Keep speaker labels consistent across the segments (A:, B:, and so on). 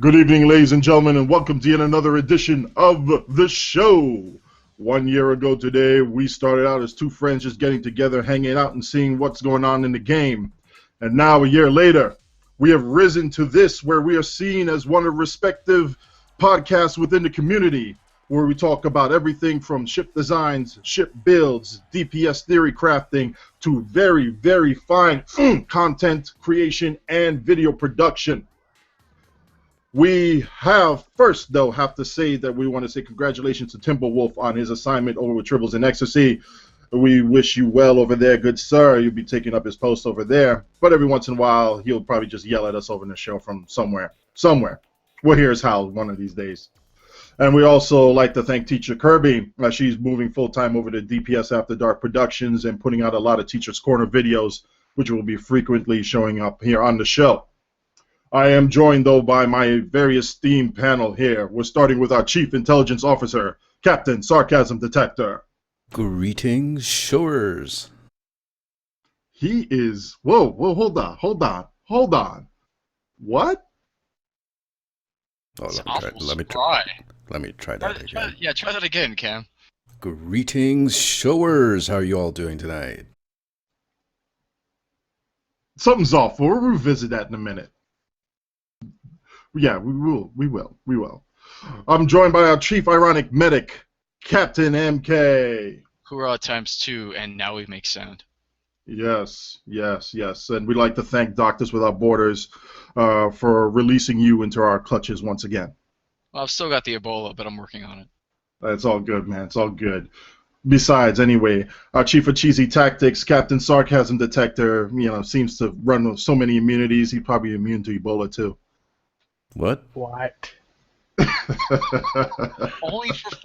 A: Good evening, ladies and gentlemen, and welcome to yet another edition of the show. 1 year ago today, we started out as two friends just getting together, hanging out, and seeing what's going on in the game. And now, a year later, we have risen to this, where we are seen as one of respective podcasts within the community, where we talk about everything from ship designs, ship builds, DPS theory crafting, to very, very fine content creation and video production. We have to say that we want to say congratulations to Timberwolf on his assignment over with Tribbles and Ecstasy. We wish you well over there, good sir. You'll be taking up his post over there. But every once in a while, he'll probably just yell at us over in the show from somewhere. We'll hear his howl one of these days. And we also like to thank Teacher Kirby. She's moving full-time over to DPS After Dark Productions and putting out a lot of Teacher's Corner videos, which will be frequently showing up here on the show. I am joined, though, by my very esteemed panel here. We're starting with our Chief Intelligence Officer, Captain SarcasmDetector.
B: Greetings, showers.
A: He is... Whoa, hold on. What?
B: Oh, let me try that again.
C: Try that again, Cam.
B: Greetings, showers. How are you all doing tonight?
A: Something's off. We'll revisit that in a minute. Yeah, we will. I'm joined by our Chief Ironic Medic, Captain MK.
C: Hoorah ×2, and now we make sound.
A: Yes. And we'd like to thank Doctors Without Borders for releasing you into our clutches once again.
C: Well, I've still got the Ebola, but I'm working on it.
A: It's all good, man. It's all good. Besides, anyway, our Chief of Cheesy Tactics, Captain SarcasmDetector, seems to run with so many immunities. He's probably immune to Ebola, too.
B: What?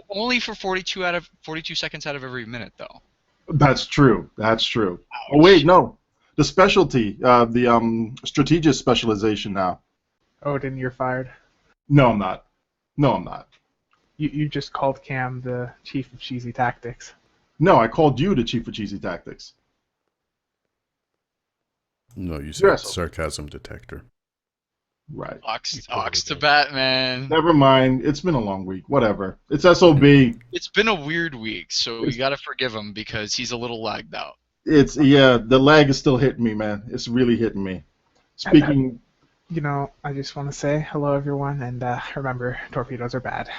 C: only for 42 seconds out of every minute, though.
A: That's true.
C: Ouch.
A: Oh wait, no. The specialty, the strategic specialization now.
D: Oh, then you're fired.
A: No, I'm not.
D: You just called Cam the Chief of Cheesy Tactics.
A: No, I called you the Chief of Cheesy Tactics.
B: No, you said Sarcasm Detector.
A: Right.
C: Ox to Batman.
A: Never mind. It's been a long week. Whatever. It's SOB.
C: It's been a weird week, so we gotta forgive him because he's a little lagged out.
A: The lag is still hitting me, man. It's really hitting me. Speaking...
D: I just want to say hello, everyone, and remember, torpedoes are bad.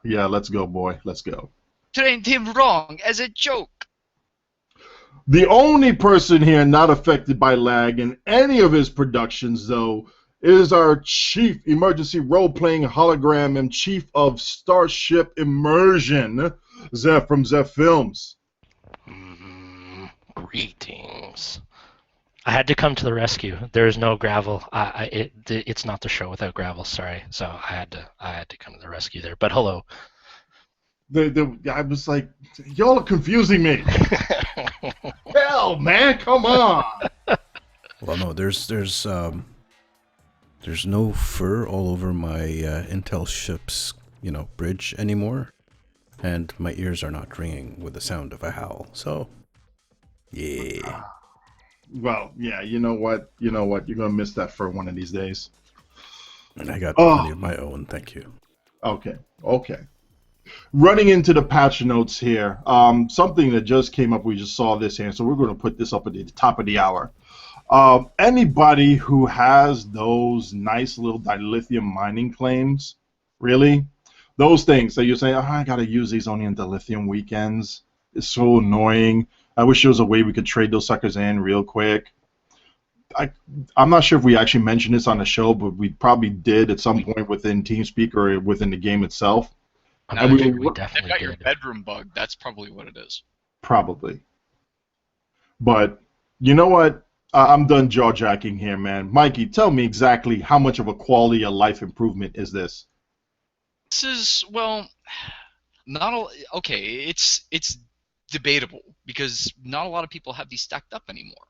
A: Yeah, let's go, boy. Let's go.
C: Trained him wrong as a joke.
A: The only person here not affected by lag in any of his productions, though, is our Chief Emergency Role-Playing Hologram and Chief of Starship Immersion, Zeph from Zeph Films.
E: Greetings. I had to come to the rescue. There is no gravel. It's not the show without gravel. Sorry. So I had to come to the rescue there. But hello.
A: I was like, y'all are confusing me. Hell, man, come on.
B: Well, no, there's no fur all over my Intel ship's bridge anymore, and my ears are not ringing with the sound of a howl. So, yeah.
A: Well, yeah, you know what? You're gonna miss that fur one of these days.
B: And I got plenty of my own. Thank you.
A: Okay. Running into the patch notes here, something that just came up, we just saw this here, so we're going to put this up at the top of the hour. Anybody who has those nice little dilithium mining claims, really? Those things that you're saying, I got to use these only on dilithium weekends. It's so annoying. I wish there was a way we could trade those suckers in real quick. I'm not sure if we actually mentioned this on the show, but we probably did at some point within TeamSpeak or within the game itself.
C: Now
E: we
C: they've
E: definitely
C: got your
E: did.
C: bedroom bug. That's probably what it is.
A: Probably. But you know what? I'm done jaw-jacking here, man. Mikey, tell me exactly how much of a quality of life improvement is this?
C: This is, well, okay, it's debatable because not a lot of people have these stacked up anymore.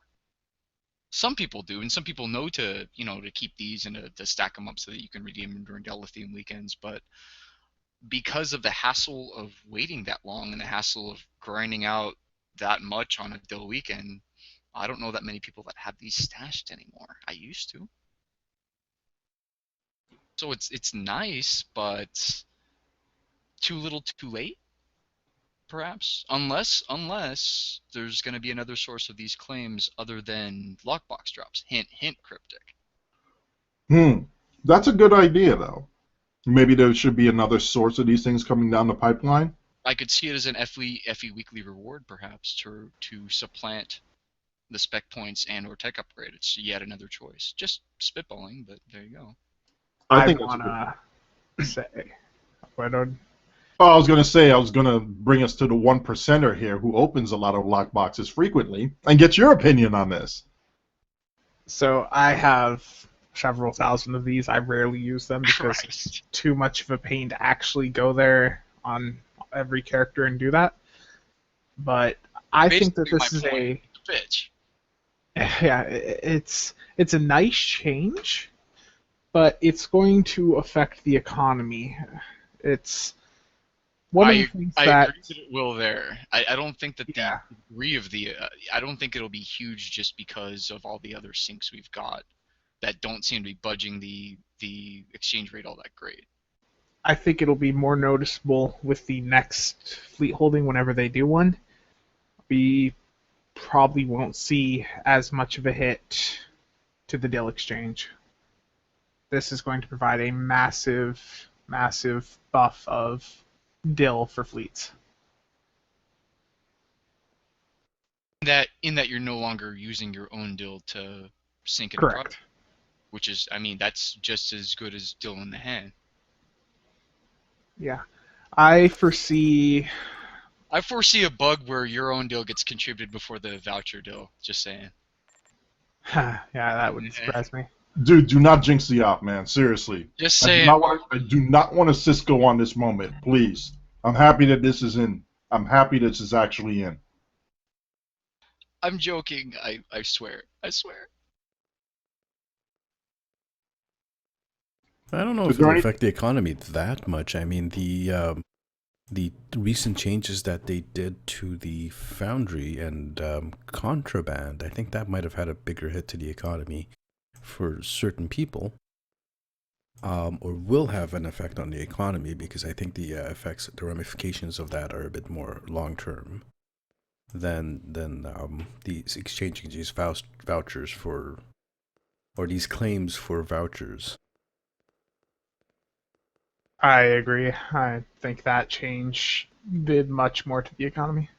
C: Some people do, and some people know to keep these and to stack them up so that you can redeem them during Dilithium weekends, but because of the hassle of waiting that long and the hassle of grinding out that much on a Dil weekend, I don't know that many people that have these stashed anymore. I used to. So it's nice, but too little, too late, perhaps. Unless there's going to be another source of these claims other than lockbox drops. Hint, hint, cryptic.
A: That's a good idea, though. Maybe there should be another source of these things coming down the pipeline.
C: I could see it as an FE weekly reward, perhaps, to supplant the spec points and or tech upgrade. It's yet another choice. Just spitballing, but there you go.
A: I
D: I
A: think
D: want to say, what on-
A: Oh, I was going to say, I was going to bring us to the 1%er here who opens a lot of lockboxes frequently and get your opinion on this.
D: so I have several thousand of these. I rarely use them because it's
C: Christ.
D: too much of a pain to actually go there on every character and do that. But I think that
C: Basically,
D: this
C: my
D: is
C: point. Bitch.
D: it's a nice change, but it's going to affect the economy. It's one of the things
C: I
D: that
C: agree that it will there. I don't think that
D: Yeah.
C: the degree of the I don't think it'll be huge just because of all the other sinks we've got that don't seem to be budging the exchange rate all that great.
D: I think it'll be more noticeable with the next fleet holding whenever they do one. We probably won't see as much of a hit to the Dill exchange. This is going to provide a massive, massive buff of Dill for fleets.
C: In that you're no longer using your own dill to sink in a
D: Correct.
C: product, which is, I mean, that's just as good as dill in the hand.
D: Yeah. I foresee
C: a bug where your own dill gets contributed before the voucher dill. Just saying.
D: yeah, that wouldn't surprise me.
A: Dude, do not jinx the op, man. Seriously.
C: Just
A: I do
C: saying.
A: not want a Cisco on this moment, please. I'm happy that this is in. I'm happy that this is actually in.
C: I'm joking. I swear. I swear.
B: I don't know
A: Is
B: if
A: there
B: it'll
A: any-
B: affect the economy that much. I mean, the recent changes that they did to the Foundry and contraband, I think that might have had a bigger hit to the economy for certain people, or will have an effect on the economy, because I think the effects, the ramifications of that are a bit more long term than these exchanging these vouchers for, or these claims for vouchers.
D: I agree. I think that change did much more to the economy.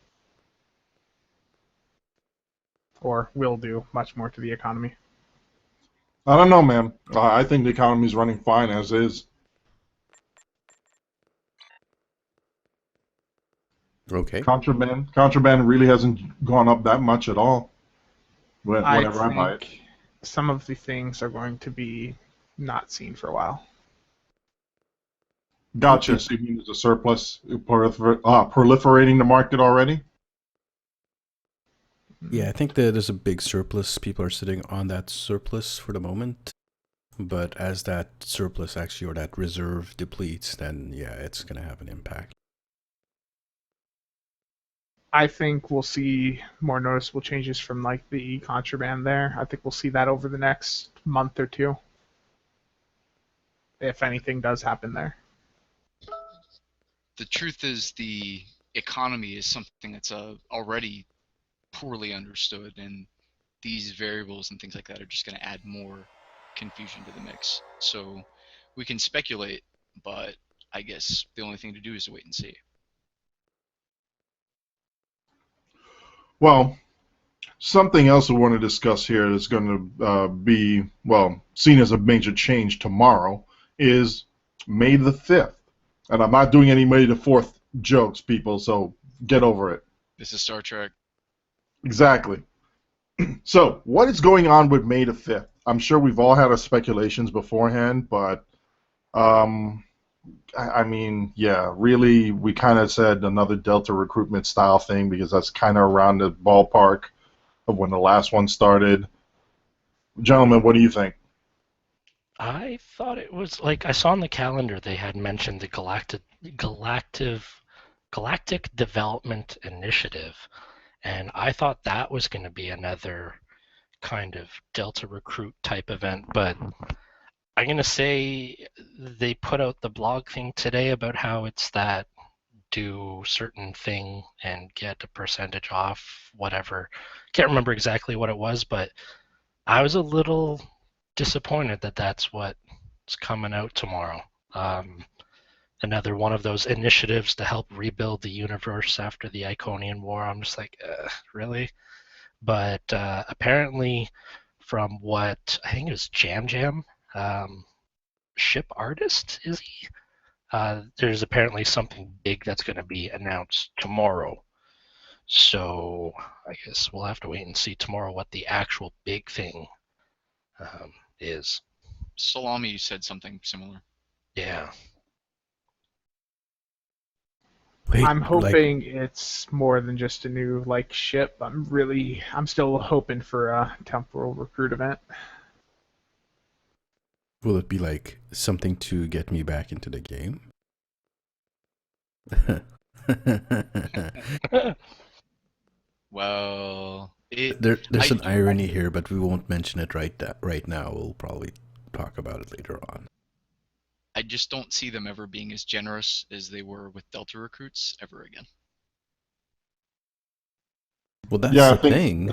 D: Or will do much more to the economy.
A: I don't know, man. I think the economy's running fine as is.
B: Okay.
A: Contraband really hasn't gone up that much at all. Whenever I buy it.
D: think some of the things are going to be not seen for a while.
A: Gotcha. So you mean there's a surplus proliferating the market already?
B: Yeah, I think that there's a big surplus. People are sitting on that surplus for the moment. But as that surplus actually, or that reserve depletes, then yeah, it's going to have an impact.
D: I think we'll see more noticeable changes from like the contraband there. I think we'll see that over the next month or two. If anything does happen there.
C: The truth is, the economy is something that's already poorly understood, and these variables and things like that are just going to add more confusion to the mix. So we can speculate, but I guess the only thing to do is to wait and see.
A: Well, something else we want to discuss here that's going to be, well, seen as a major change tomorrow is May the 5th. And I'm not doing any May the 4th jokes, people, so get over it.
C: This is Star Trek.
A: Exactly. So, what is going on with May the 5th? I'm sure we've all had our speculations beforehand, but, I mean, yeah, really, we kind of said another Delta recruitment style thing because that's kind of around the ballpark of when the last one started. Gentlemen, what do you think?
E: I thought it was like I saw on the calendar they had mentioned the Galactic Development Initiative, and I thought that was going to be another kind of Delta Recruit type event, but I'm gonna say they put out the blog thing today about how it's that do certain thing and get a percentage off whatever. Can't remember exactly what it was, but I was a little disappointed that that's what's coming out tomorrow. Another one of those initiatives to help rebuild the universe after the Iconian War. I'm just like, really? But apparently, from what I think it was Jam Jam, ship artist, is he? There's apparently something big that's going to be announced tomorrow. So I guess we'll have to wait and see tomorrow what the actual big thing is.
C: Salami said something similar.
E: Yeah.
B: Wait,
D: I'm
B: like,
D: hoping it's more than just a new ship. I'm still hoping for a temporal recruit event.
B: will it be like something to get me back into the game?
C: Well,
B: There's
C: I
B: an irony here, but we won't mention it right now. We'll probably talk about it later on.
C: I just don't see them ever being as generous as they were with Delta recruits ever again.
B: Well, that's
A: Yeah, I
B: the
A: think.
B: thing.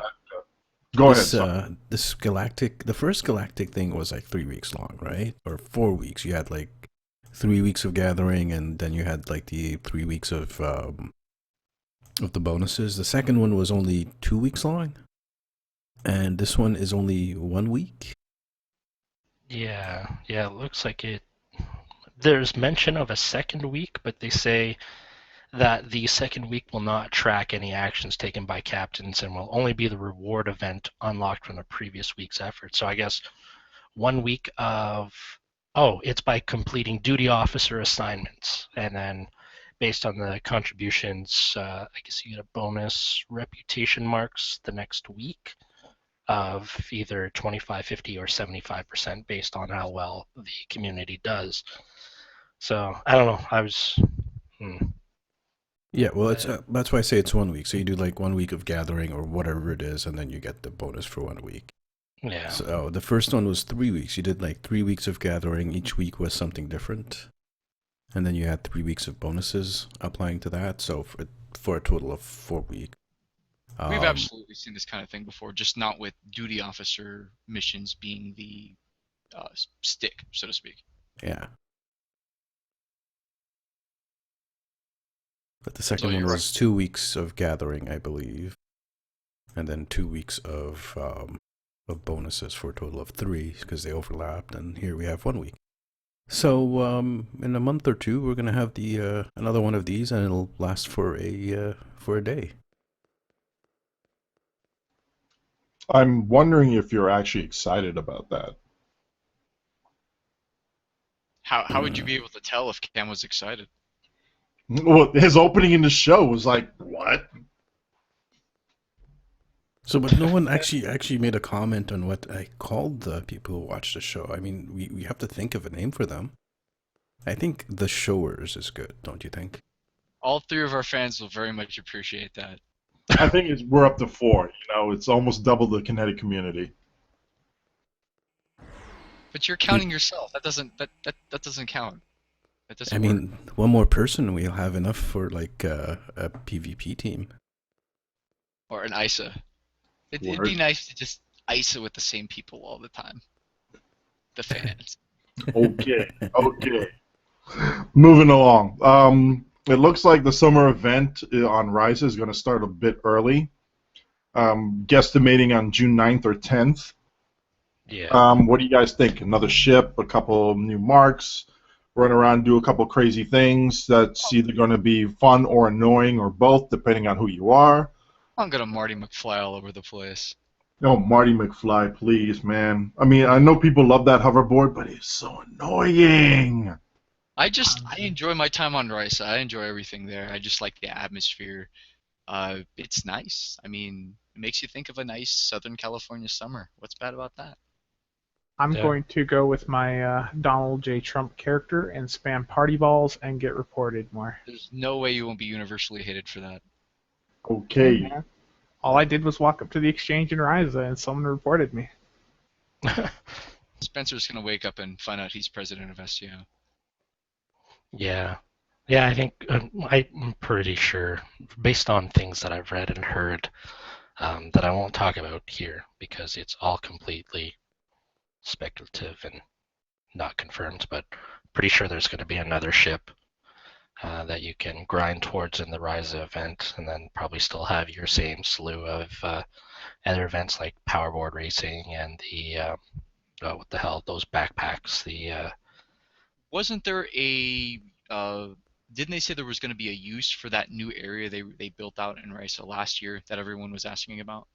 A: Go ahead.
B: This,
A: Son.
B: this Galactic, the first Galactic thing was like 3 weeks long, right? Or 4 weeks. You had like 3 weeks of gathering, and then you had like the 3 weeks of the bonuses. The second one was only 2 weeks long, and this one is only 1 week.
E: Yeah, it looks like it. There's mention of a second week, but they say that the second week will not track any actions taken by captains and will only be the reward event unlocked from the previous week's effort. So I guess 1 week of, it's by completing duty officer assignments. And then based on the contributions, I guess you get a bonus reputation marks the next week of either 25, 50, or 75% based on how well the community does. So I don't know. I was.
B: Yeah, well, it's that's why I say it's 1 week. So you do like 1 week of gathering or whatever it is, and then you get the bonus for 1 week.
E: Yeah.
B: So the first one was 3 weeks. You did like 3 weeks of gathering. Each week was something different, and then you had 3 weeks of bonuses applying to that. So for a total of 4 weeks.
C: We've absolutely seen this kind of thing before, just not with duty officer missions being the stick, so to speak.
B: Yeah. But the second
C: So
B: one
C: you're
B: was 2 weeks of gathering, I believe, and then 2 weeks of bonuses for a total of 3 because they overlapped. And here we have 1 week. So in a month or two, we're gonna have the another one of these, and it'll last for a day.
A: I'm wondering if you're actually excited about that.
C: How would you be able to tell if Cam was excited?
A: Well, his opening in the show was like, what?
B: So, but no one actually made a comment on what I called the people who watch the show. I mean, we have to think of a name for them. I think the showers is good, don't you think?
C: All 3 of our fans will very much appreciate that.
A: I think we're up to 4. You know, it's almost double the kinetic community.
C: But you're counting yourself. That doesn't count. That doesn't
B: I mean, one more person, we'll have enough for like a PvP team.
C: Or an ISA. It'd be nice to just ISA with the same people all the time. The fans.
A: Okay. Moving along. It looks like the summer event on Risa is going to start a bit early. Guesstimating on June 9th or 10th.
E: Yeah.
A: What do you guys think? Another ship, a couple new marks, run around, do a couple crazy things that's either going to be fun or annoying or both, depending on who you are.
C: I'm gonna Marty McFly all over the place.
A: No, Marty McFly, please, man. I mean, I know people love that hoverboard, but it's so annoying.
C: I enjoy my time on Risa. I enjoy everything there. I just like the atmosphere. It's nice. I mean, it makes you think of a nice Southern California summer. What's bad about that?
D: I'm going to go with my Donald J. Trump character and spam party balls and get reported more.
C: There's no way you won't be universally hated for that.
A: Okay.
D: Yeah. All I did was walk up to the exchange in Risa and someone reported me.
C: Spencer's gonna wake up and find out he's president of STO.
E: Yeah. Yeah, I think I'm pretty sure, based on things that I've read and heard, that I won't talk about here because it's all completely speculative and not confirmed, but pretty sure there's going to be another ship that you can grind towards in the Risa event, and then probably still have your same slew of other events like powerboard racing and the what the hell, those backpacks.
C: Wasn't there a didn't they say there was going to be a use for that new area they built out in Risa last year that everyone was asking about?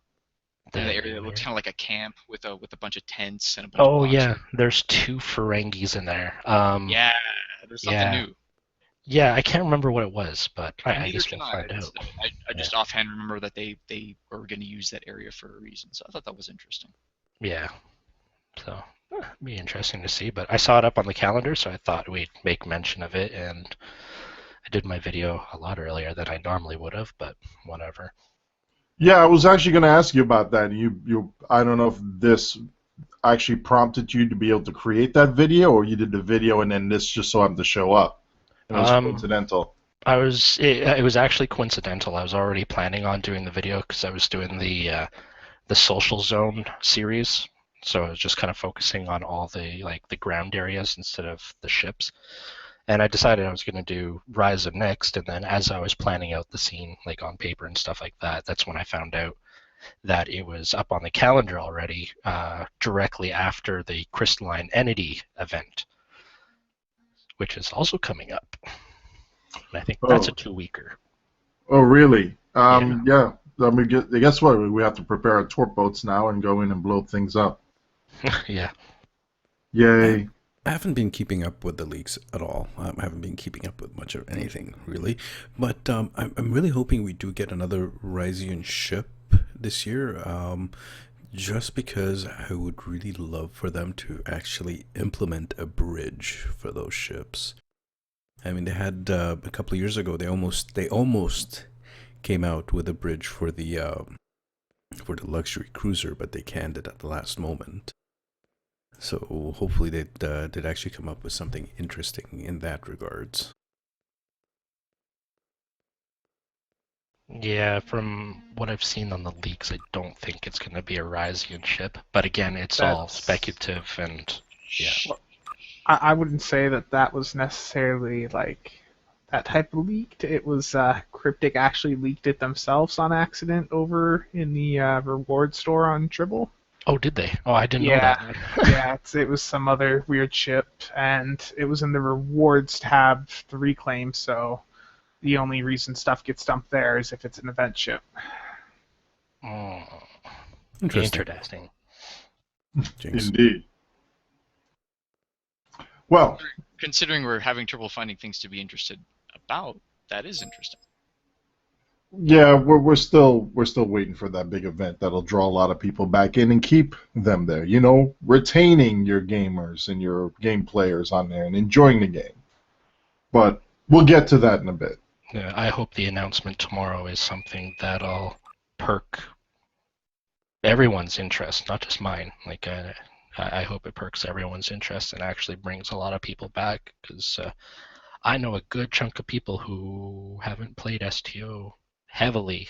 C: The area that looks kind of like a camp with a bunch of tents and a bunch of
E: Oh
C: boxes.
E: yeah, there's 2 Ferengis in there.
C: Yeah, there's something new.
E: Yeah, I can't remember what it was, but I guess we'll
C: can
E: find out.
C: I just offhand remember that they were going to use that area for a reason, so I thought that was interesting.
E: Yeah, so it'd be interesting to see. But I saw it up on the calendar, so I thought we'd make mention of it, and I did my video a lot earlier than I normally would have, but whatever.
A: Yeah, I was actually going to ask you about that. I don't know if this actually prompted you to be able to create that video, or you did the video and then this just so happened to show up. It was coincidental.
E: It was actually coincidental. I was already planning on doing the video because I was doing the social zone series, so I was just kind of focusing on all the ground areas instead of the ships. And I decided I was going to do Risa next, and then as I was planning out the scene, like on paper and stuff like that, that's when I found out that it was up on the calendar already, directly after the Crystalline Entity event, which is also coming up. And I think that's a 2-weeker.
A: Oh, really? Yeah. I mean, guess what? We have to prepare our torp boats now and go in and blow things up.
E: Yeah.
A: Yay.
B: I haven't been keeping up with the leaks at all. I haven't been keeping up with much of anything, really. But I'm really hoping we do get another Risian ship this year, just because I would really love for them to actually implement a bridge for those ships. I mean, they had a couple of years ago. They almost came out with a bridge for the luxury cruiser, but they canned it at the last moment. So hopefully they'd actually come up with something interesting in that regards.
E: Yeah, from what I've seen on the leaks, I don't think it's going to be a Risian ship. But again, it's all speculative, and yeah.
D: I wouldn't say that was necessarily like that type of leaked. It was Cryptic actually leaked it themselves on accident over in the reward store on Tribble.
E: Oh, did they? Oh, I didn't know that.
D: Yeah, it was some other weird ship, and it was in the rewards tab, the reclaim, so the only reason stuff gets dumped there is if it's an event ship.
E: Oh,
B: Interesting.
A: Indeed. Well,
C: considering we're having trouble finding things to be interested about, that is interesting.
A: Yeah, we're still waiting for that big event that'll draw a lot of people back in and keep them there. You know, retaining your gamers and your game players on there and enjoying the game. But we'll get to that in a bit.
E: Yeah, I hope the announcement tomorrow is something that'll perk everyone's interest, not just mine. Like, I hope it perks everyone's interest and actually brings a lot of people back, because I know a good chunk of people who haven't played STO heavily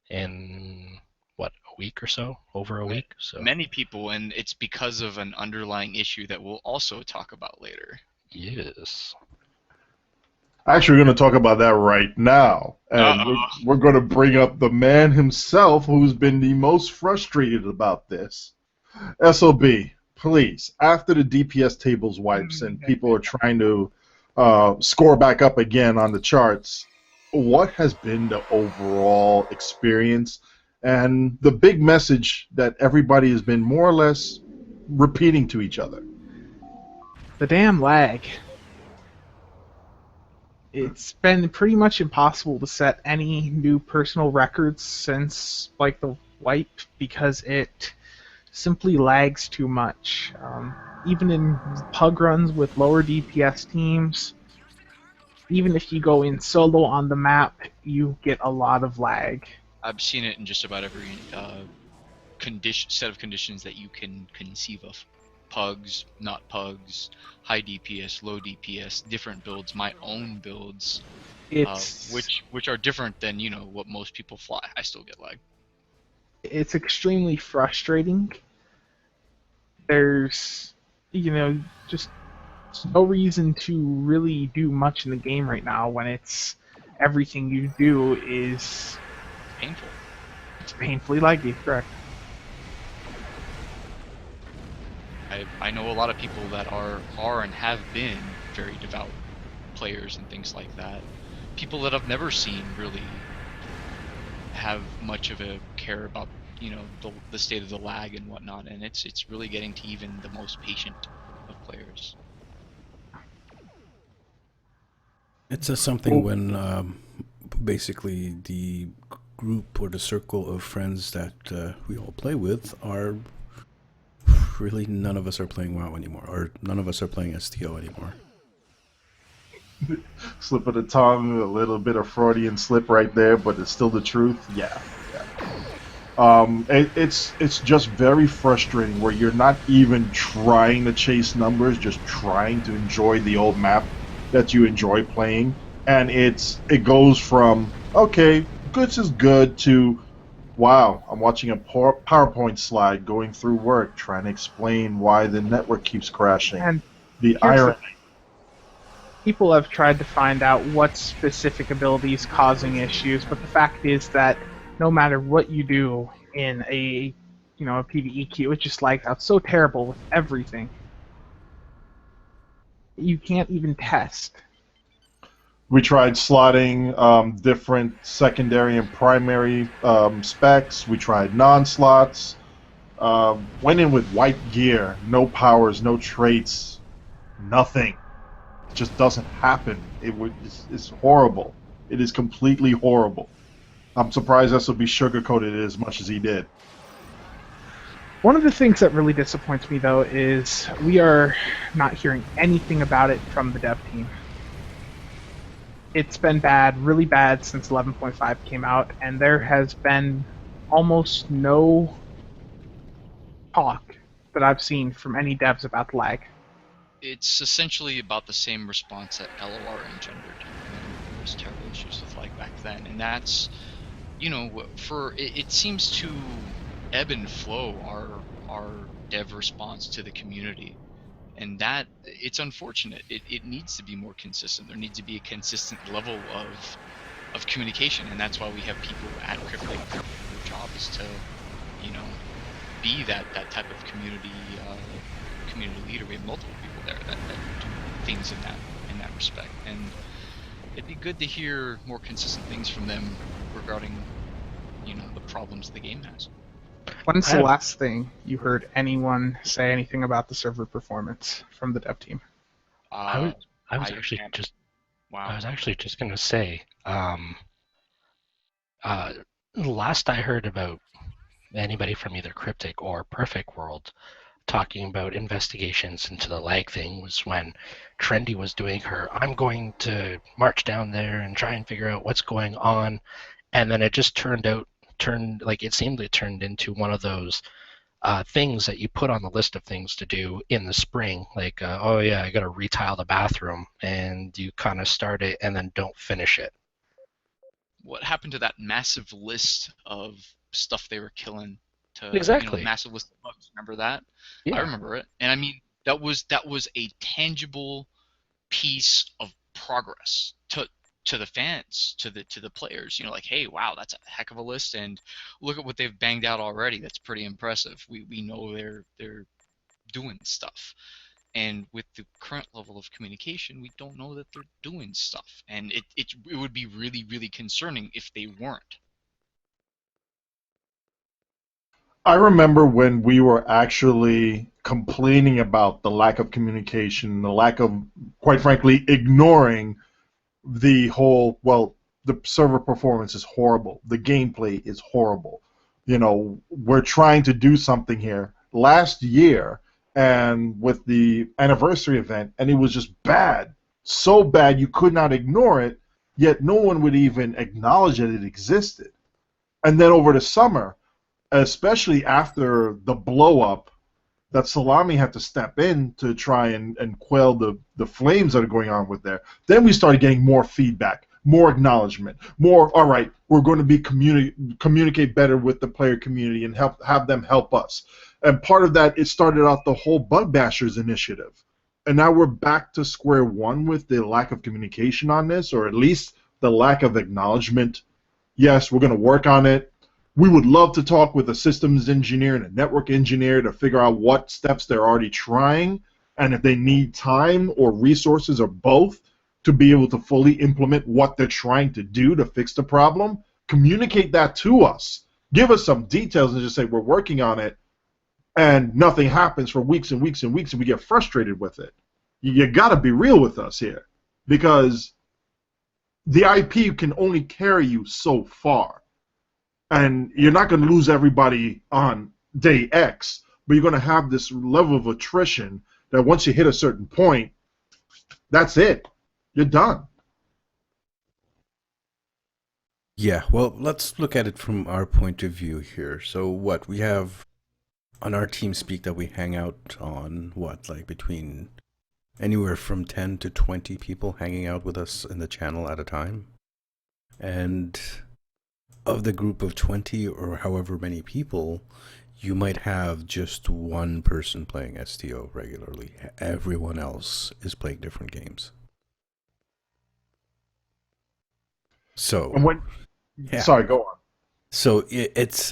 E: in a week or so, over a week. So
C: many people, and it's because of an underlying issue that we'll also talk about later.
E: Yes.
A: Actually, we're going to talk about that right now, and we're going to bring up the man himself who's been the most frustrated about this. SOB, please, after the DPS tables wipes and people are trying to score back up again on the charts, what has been the overall experience and the big message that everybody has been more or less repeating to each other?
D: The damn lag. It's been pretty much impossible to set any new personal records since like the wipe because it simply lags too much. Even in pug runs with lower DPS teams, even if you go in solo on the map, you get a lot of lag.
C: I've seen it in just about every set of conditions that you can conceive of. pugs, not pugs, high DPS, low DPS, different builds, my own builds, which are different than what most people fly. I still get lag.
D: It's extremely frustrating. There's just no reason to really do much in the game right now when it's everything you do is
C: painful.
D: It's painfully laggy, correct.
C: I know a lot of people that are and have been very devout players and things like that. People that I've never seen really have much of a care about the state of the lag and whatnot, and it's really getting to even the most patient of players.
B: It's something when basically the group or the circle of friends that we all play with are really none of us are playing WoW anymore, or none of us are playing STO anymore.
A: Slip of the tongue, a little bit of Freudian slip right there, but it's still the truth. Yeah. It's just very frustrating where you're not even trying to chase numbers, just trying to enjoy the old map that you enjoy playing, and it goes from okay, goods is good to wow, I'm watching a PowerPoint slide going through work trying to explain why the network keeps crashing.
D: And
A: the irony.
D: People have tried to find out what specific abilities causing issues, but the fact is that no matter what you do in a PvE queue, it just lags out so terrible with everything. You can't even test.
A: We tried slotting different secondary and primary specs. We tried non-slots. Went in with white gear, no powers, no traits, nothing. It just doesn't happen. It's horrible. It is completely horrible. I'm surprised SOB sugarcoated it as much as he did.
D: One of the things that really disappoints me, though, is we are not hearing anything about it from the dev team. It's been bad, really bad, since 11.5 came out, and there has been almost no talk that I've seen from any devs about the lag.
C: It's essentially about the same response that LOR engendered when there was terrible issues with lag back then, and that's, it seems to ebb and flow our dev response to the community. And that, it's unfortunate. It needs to be more consistent. There needs to be a consistent level of communication, and that's why we have people at Cryptic. Their job is to, be that type of community leader. We have multiple people there that do things in that respect, and it'd be good to hear more consistent things from them regarding, the problems the game has.
D: When's the last thing you heard anyone say anything about the server performance from the dev team?
E: I was actually just going to say, last I heard about anybody from either Cryptic or Perfect World talking about investigations into the lag thing was when Trendy was doing her, I'm going to march down there and try and figure out what's going on, and then it just turned into one of those things that you put on the list of things to do in the spring, like oh yeah, I gotta retile the bathroom, and you kind of start it and then don't finish it.
C: What happened to that massive list of stuff they were killing?
E: Exactly.
C: Massive list of bugs. Remember that?
E: Yeah.
C: I remember it, and I mean that was a tangible piece of progress to the fans, to the players. Like, hey, wow, that's a heck of a list, and look at what they've banged out already. That's pretty impressive. We know they're doing stuff, and with the current level of communication, we don't know that they're doing stuff, and it would be really, really concerning if they weren't.
A: I remember when we were actually complaining about the lack of communication, the lack of, quite frankly, ignoring the whole, the server performance is horrible. The gameplay is horrible. We're trying to do something here. Last year, and with the anniversary event, and it was just bad. So bad you could not ignore it, yet no one would even acknowledge that it existed. And then over the summer, especially after the blow-up that Salami had to step in to try and quell the flames that are going on with there. Then we started getting more feedback, more acknowledgement, more, all right, we're going to be communicate better with the player community and have them help us. And part of that, it started off the whole Bug Bashers initiative. And now we're back to square one with the lack of communication on this, or at least the lack of acknowledgement. Yes, we're going to work on it. We would love to talk with a systems engineer and a network engineer to figure out what steps they're already trying, and if they need time or resources or both to be able to fully implement what they're trying to do to fix the problem. Communicate that to us. Give us some details and just say we're working on it, and nothing happens for weeks and weeks and weeks, and we get frustrated with it. You got to be real with us here, because the IP can only carry you so far. And you're not going to lose everybody on day X, but you're going to have this level of attrition that once you hit a certain point, that's it. You're done.
B: Yeah, well, let's look at it from our point of view here. So what, we have on our team speak that we hang out on, what, like between anywhere from 10 to 20 people hanging out with us in the channel at a time. And of the group of 20 or however many people, you might have just one person playing STO regularly. Everyone else is playing different games. So,
A: And when,
B: yeah.
A: Sorry, go on.
B: So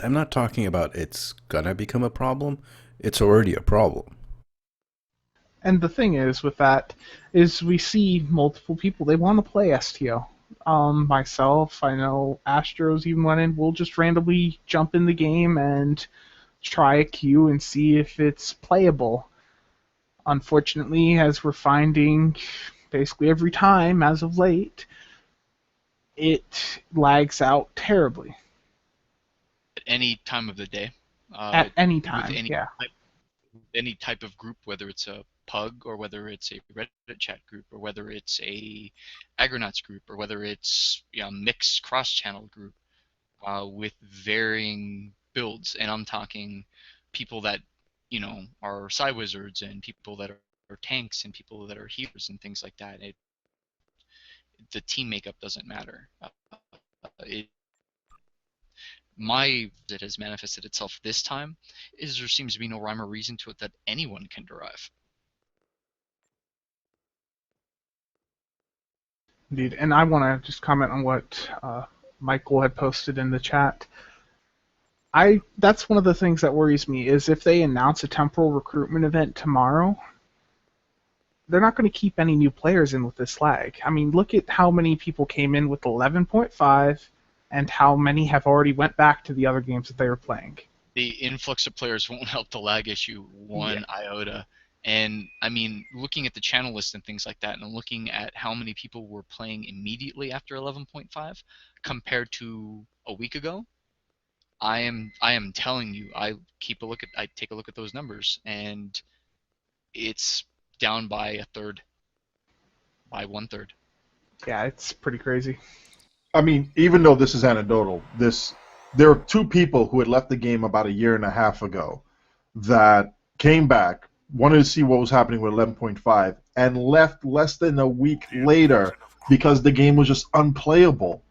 B: I'm not talking about it's gonna become a problem. It's already a problem.
D: And the thing is with that is we see multiple people, they want to play STO. Myself, I know Astros even went in, we'll just randomly jump in the game and try a queue and see if it's playable. Unfortunately, as we're finding basically every time as of late, it lags out terribly.
C: At any time of the day.
D: At any time, yeah.
C: Any type of group, whether it's a pug or whether it's a Reddit chat group or whether it's a Agronauts group or whether it's a mixed cross-channel group with varying builds. And I'm talking people that, are side wizards and people that are tanks and people that are healers and things like that. The team makeup doesn't matter. That has manifested itself this time is there seems to be no rhyme or reason to it that anyone can derive.
D: Indeed, and I want to just comment on what Michael had posted in the chat. That's one of the things that worries me is if they announce a temporal recruitment event tomorrow, they're not going to keep any new players in with this lag. I mean, look at how many people came in with 11.5 and how many have already went back to the other games that they were playing.
C: The influx of players won't help the lag issue one iota. And, I mean, looking at the channel list and things like that and looking at how many people were playing immediately after 11.5 compared to a week ago, I am telling you, I take a look at those numbers, and it's down by a third, by 1/3.
D: Yeah, it's pretty crazy.
A: I mean, even though this is anecdotal, there are two people who had left the game about a year and a half ago that came back, wanted to see what was happening with 11.5, and left less than a week later because the game was just unplayable.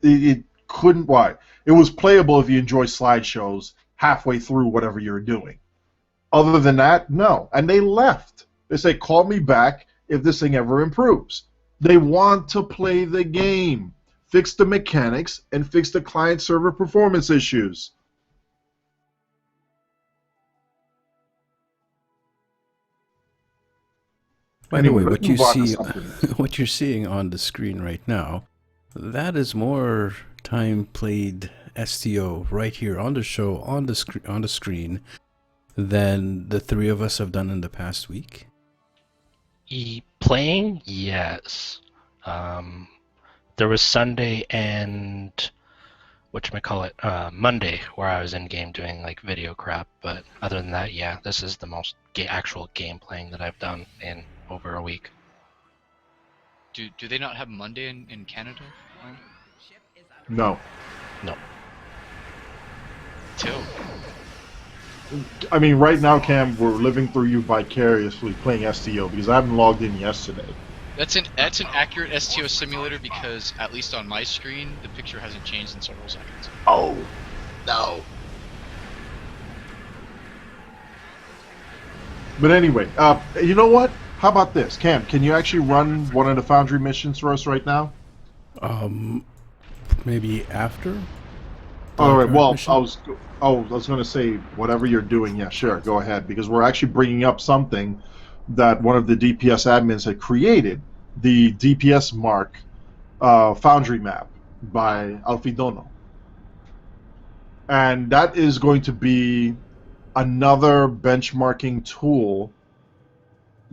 A: It couldn't. Why? It was playable if you enjoy slideshows halfway through whatever you were doing. Other than that, no. And they left. They say, call me back if this thing ever improves. They want to play the game, fix the mechanics, and fix the client-server performance issues.
B: By the way,
A: let's move on to something.
B: what you're seeing on the screen right now, that is more time played STO right here on the show, on the screen, than the three of us have done in the past week.
E: Playing, yes. There was Sunday and Monday where I was in game doing like video crap, but other than that, yeah, this is the most actual game playing that I've done in over a week.
C: Do they not have Monday in Canada?
A: No.
E: No.
C: Till.
A: I mean, right now, Cam, we're living through you vicariously playing STO because I haven't logged in yesterday.
C: That's an accurate STO simulator because at least on my screen the picture hasn't changed in several seconds.
A: Oh, no. But anyway, you know what? How about this, Cam? Can you actually run one of the Foundry missions for us right now?
B: Maybe after.
A: All right. Well,
B: mission?
A: I was going to say whatever you're doing. Yeah, sure. Go ahead because we're actually bringing up something that one of the DPS admins had created, the DPS Mark Foundry map by Alfidono, and that is going to be another benchmarking tool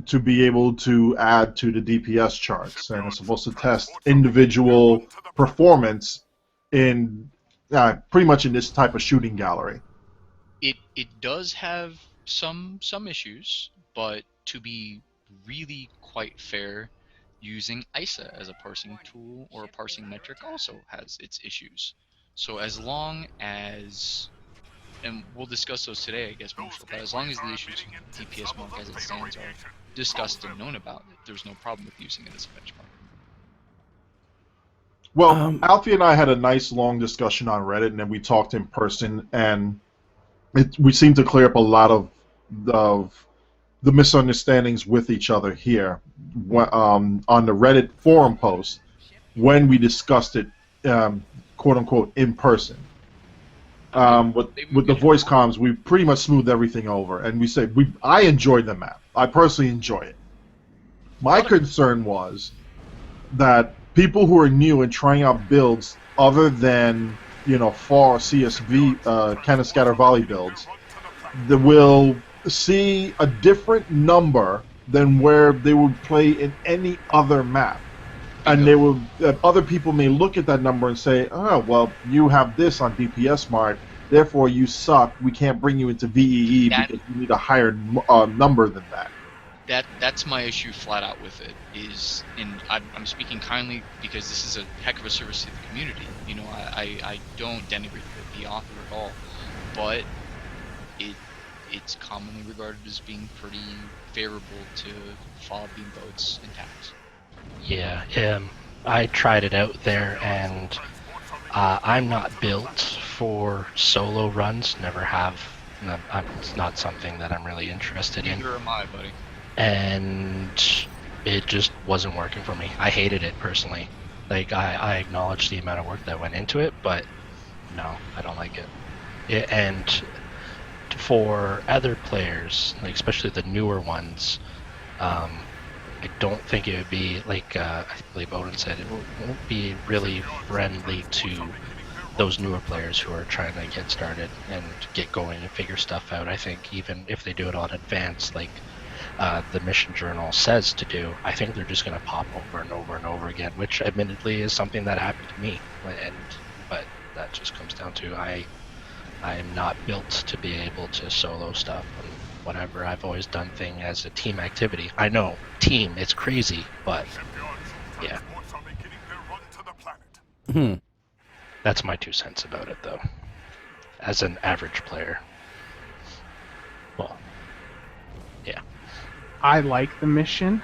A: to be able to add to the DPS charts, and it's supposed to test individual performance in pretty much in this type of shooting gallery.
C: It does have some issues, but to be really quite fair, using ISA as a parsing tool or a parsing metric also has its issues. So as long as, and we'll discuss those today, I guess, Marshall, but as long as the issues with DPS Mark as it stands are discussed and known about, there's no problem with using it as a benchmark.
A: Well, Alfie and I had a nice long discussion on Reddit, and then we talked in person, and we seemed to clear up a lot of the misunderstandings with each other here on the Reddit forum post when we discussed it, quote unquote, in person. With the voice comms, we pretty much smoothed everything over, and we said I enjoyed the map. I personally enjoy it. My concern was that people who are new and trying out builds other than FAR CSV cannon scatter volley builds, they will see a different number than where they would play in any other map. And they will. Other people may look at that number and say, "Oh, well, you have this on DPS Mark, therefore you suck. We can't bring you into VEE because you need a higher number than that."
C: That's my issue flat out with it. And I'm speaking kindly because this is a heck of a service to the community. I don't denigrate the author at all, but it's commonly regarded as being pretty favorable to FOB beam boats and tax.
E: Yeah, I tried it out there, and I'm not built for solo runs. Never have. It's not something that I'm really interested in.
C: Neither am I, buddy.
E: And it just wasn't working for me. I hated it personally. Like, I acknowledge the amount of work that went into it, but no, I don't like it. And for other players, like especially the newer ones, I don't think it would be, like I believe Odin said, it won't be really friendly to those newer players who are trying to get started and get going and figure stuff out. I think even if they do it on advanced, like the mission journal says to do, I think they're just going to pop over and over and over again, which admittedly is something that happened to me. But that just comes down to I am not built to be able to solo stuff and whatever. I've always done things as a team activity. I know, team, it's crazy, but yeah. That's my 2 cents about it, though. As an average player. Well, yeah.
D: I like the mission.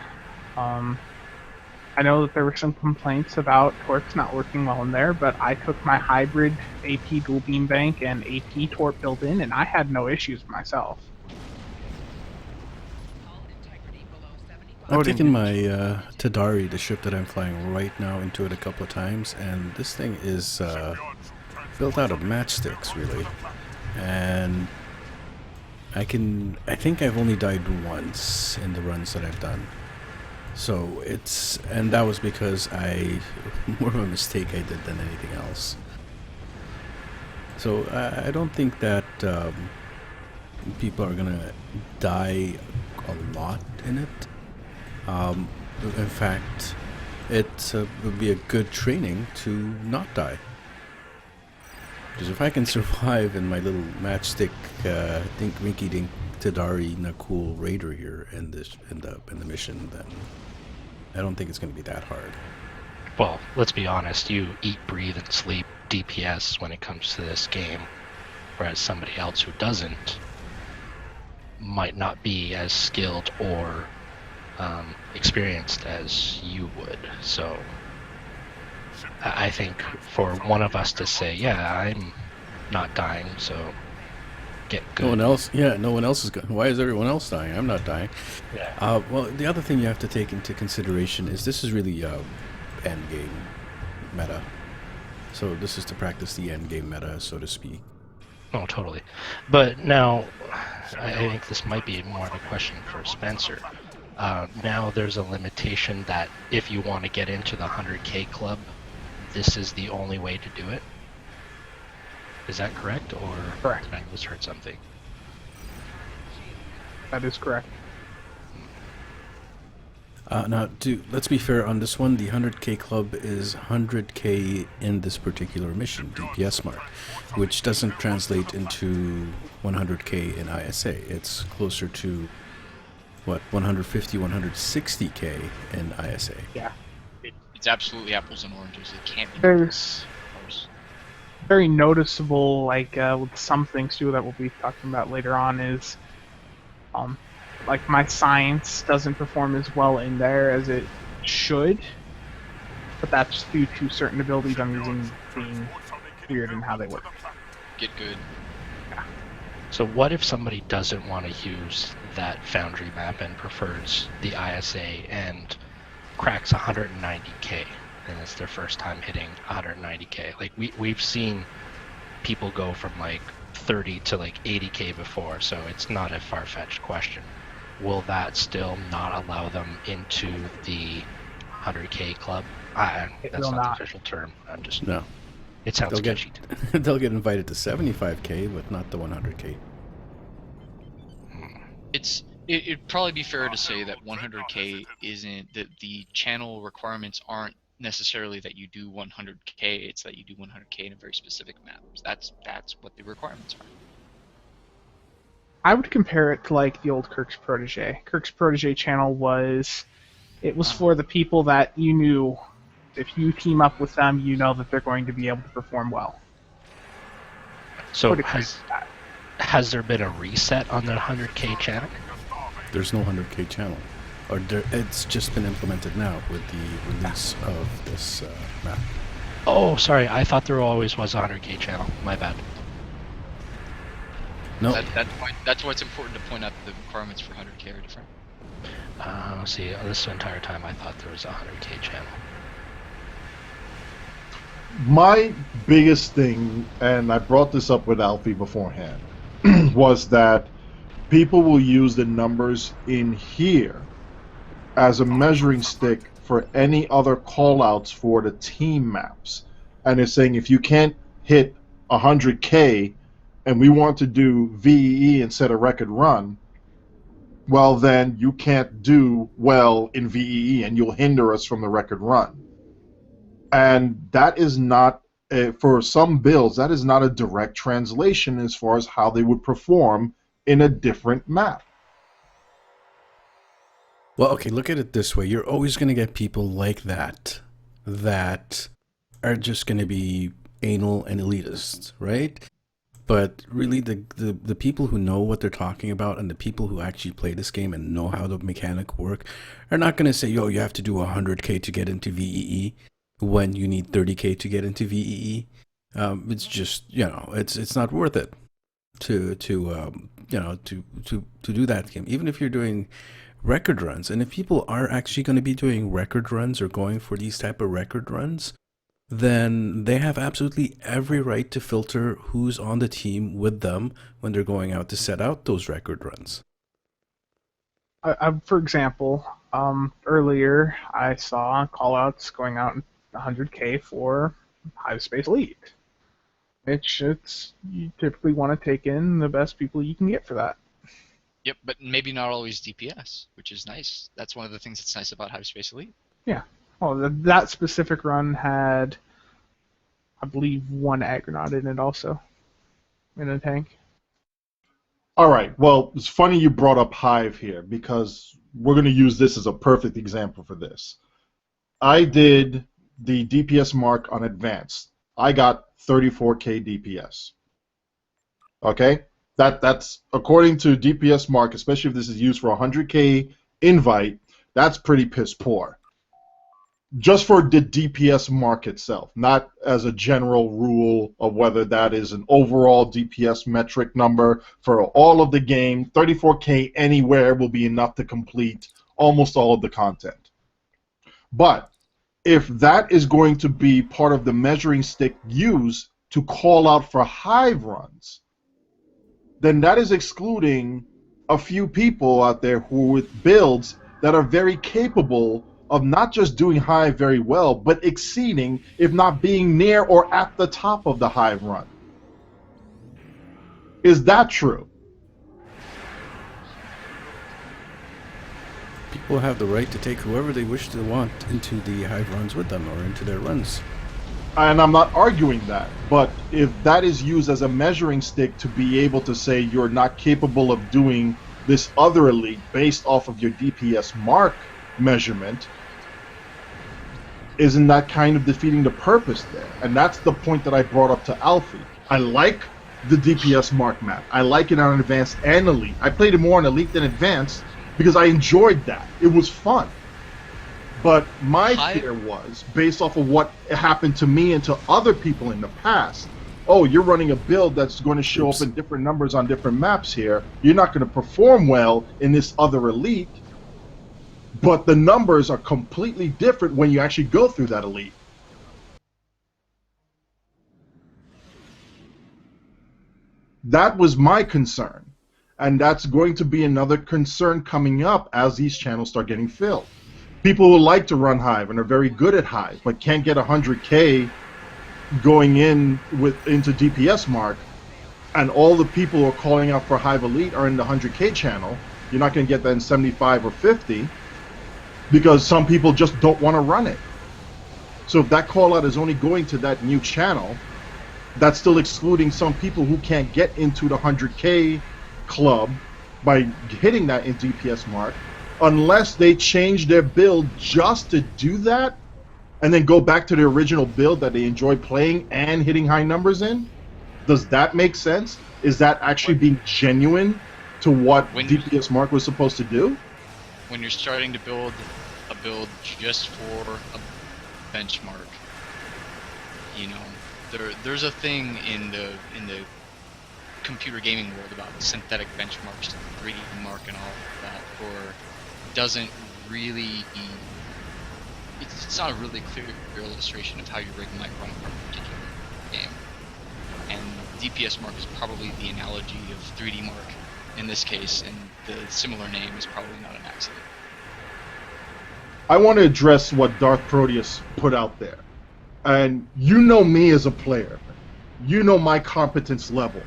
D: I know that there were some complaints about torps not working well in there, but I took my hybrid AP dual beam bank and AP torp built in, and I had no issues myself.
B: I've taken my Tadari, the ship that I'm flying right now, into it a couple of times, and this thing is built out of matchsticks, really. And I think I've only died once in the runs that I've done. So and that was because more of a mistake I did than anything else. So I don't think that people are gonna die a lot in it. In fact, it would be a good training to not die. Because if I can survive in my little matchstick, rinky-dink Tadari Nakul Raider here in the mission, then I don't think it's going to be that hard.
E: Well, let's be honest. You eat, breathe, and sleep DPS when it comes to this game, whereas somebody else who doesn't might not be as skilled or experienced as you would. So I think for one of us to say, yeah, I'm not dying, so get good.
B: No one else? Yeah, no one else is going. Why is everyone else dying? I'm not dying.
E: Yeah.
B: Well, the other thing you have to take into consideration is this is really end game meta. So this is to practice the end game meta, so to speak.
E: Oh, totally. But now, I think this might be more of a question for Spencer. Now there's a limitation that if you want to get into the 100K club, this is the only way to do it. Is that correct, or
D: Correct.
E: did I misheard something?
D: That is correct.
B: Now, let's be fair on this one. The 100K club is 100K in this particular mission, DPS mark, which doesn't translate into 100K in ISA. It's closer to, 150, 160K in ISA.
D: Yeah.
C: It's absolutely apples and oranges. It can't be.
D: There's very noticeable, with some things too that we'll be talking about later on, is like my science doesn't perform as well in there as it should, but that's due to certain abilities I'm using being weird in how they work.
C: Get good.
E: So what if somebody doesn't want to use that Foundry map and prefers the ISA and cracks 190K, and it's their first time hitting 190K? Like we've seen people go from like 30 to like 80K before, so it's not a far-fetched question. Will that still not allow them into the 100K club? That's
D: will
E: not the
D: not.
E: official term. I'm just
B: No.
E: It sounds
B: They'll get
E: sketchy to me.
B: they'll get invited to 75K, but not the 100K.
C: It'd probably be fair to say that 100K isn't that the channel requirements aren't necessarily that you do 100K. It's that you do 100K in a very specific map. That's what the requirements are.
D: I would compare it to like the old Kirk's Protege. Kirk's Protege channel was for the people that you knew. If you team up with them, you know that they're going to be able to perform well.
E: So
D: Would agree with that.
E: has there been a reset on the 100K channel?
B: There's no 100K channel. It's just been implemented now with the release of this map.
E: Oh, sorry. I thought there always was a 100K channel. My bad.
B: No,
C: That's why it's important to point out that the requirements for 100K are different.
E: See, this entire time I thought there was a 100K channel.
A: My biggest thing, and I brought this up with Alfie beforehand, was that people will use the numbers in here as a measuring stick for any other callouts for the team maps. And it's saying if you can't hit 100K and we want to do VEE instead of record run, well then you can't do well in VEE and you'll hinder us from the record run. And that is not, for some builds, that is not a direct translation as far as how they would perform in a different map.
B: Well, okay, look at it this way. You're always going to get people like that are just going to be anal and elitists, right? But really, the people who know what they're talking about and the people who actually play this game and know how the mechanic work are not going to say, yo, you have to do 100K to get into VEE when you need 30K to get into VEE. It's just, it's not worth it to do that game, even if you're doing record runs. And if people are actually going to be doing record runs or going for these type of record runs, then they have absolutely every right to filter who's on the team with them when they're going out to set out those record runs.
D: For example, earlier I saw callouts going out in 100K for Hyperspace Elite, which you typically want to take in the best people you can get for that.
C: Yep, but maybe not always DPS, which is nice. That's one of the things that's nice about Hyperspace Elite.
D: Yeah. Well, that specific run had, I believe, one Agronaut in it also, in a tank.
A: All right, well, it's funny you brought up Hive here because we're going to use this as a perfect example for this. I did the DPS mark on Advanced. I got 34K DPS. Okay? That's according to DPS Mark, especially if this is used for a 100K invite, that's pretty piss poor. Just for the DPS mark itself, not as a general rule of whether that is an overall DPS metric number for all of the game. 34K anywhere will be enough to complete almost all of the content. But if that is going to be part of the measuring stick used to call out for hive runs, then that is excluding a few people out there who with builds that are very capable of not just doing hive very well, but exceeding, if not being near or at the top of the hive run. Is that true?
B: People have the right to take whoever they wish to want into the hive runs with them or into their runs.
A: And I'm not arguing that, but if that is used as a measuring stick to be able to say you're not capable of doing this other elite based off of your DPS mark measurement, isn't that kind of defeating the purpose there? And that's the point that I brought up to Alfie. I like the DPS mark map. I like it on Advanced and Elite. I played it more on Elite than Advanced because I enjoyed that. It was fun. But my fear was, based off of what happened to me and to other people in the past, oh, you're running a build that's going to show up in different numbers on different maps here. You're not going to perform well in this other elite, but the numbers are completely different when you actually go through that elite. That was my concern, and that's going to be another concern coming up as these channels start getting filled. People who like to run Hive and are very good at Hive, but can't get 100K going into DPS mark, and all the people who are calling out for Hive Elite are in the 100K channel. You're not going to get that in 75 or 50 because some people just don't want to run it. So if that call out is only going to that new channel, that's still excluding some people who can't get into the 100K club by hitting that in DPS mark, unless they change their build just to do that and then go back to the original build that they enjoy playing and hitting high numbers in. Does that make sense? Is that actually being genuine to what DPS mark was supposed to do?
C: When you're starting to build a build just for a benchmark, you know, there's a thing in the computer gaming world about synthetic benchmarks, 3D mark and all of that, or doesn't really, it's not a really clear illustration of how your rig might run for a particular game. And DPS mark is probably the analogy of 3D mark in this case, and the similar name is probably not an accident.
A: I want to address what Darth Proteus put out there. And you know me as a player. You know my competence level.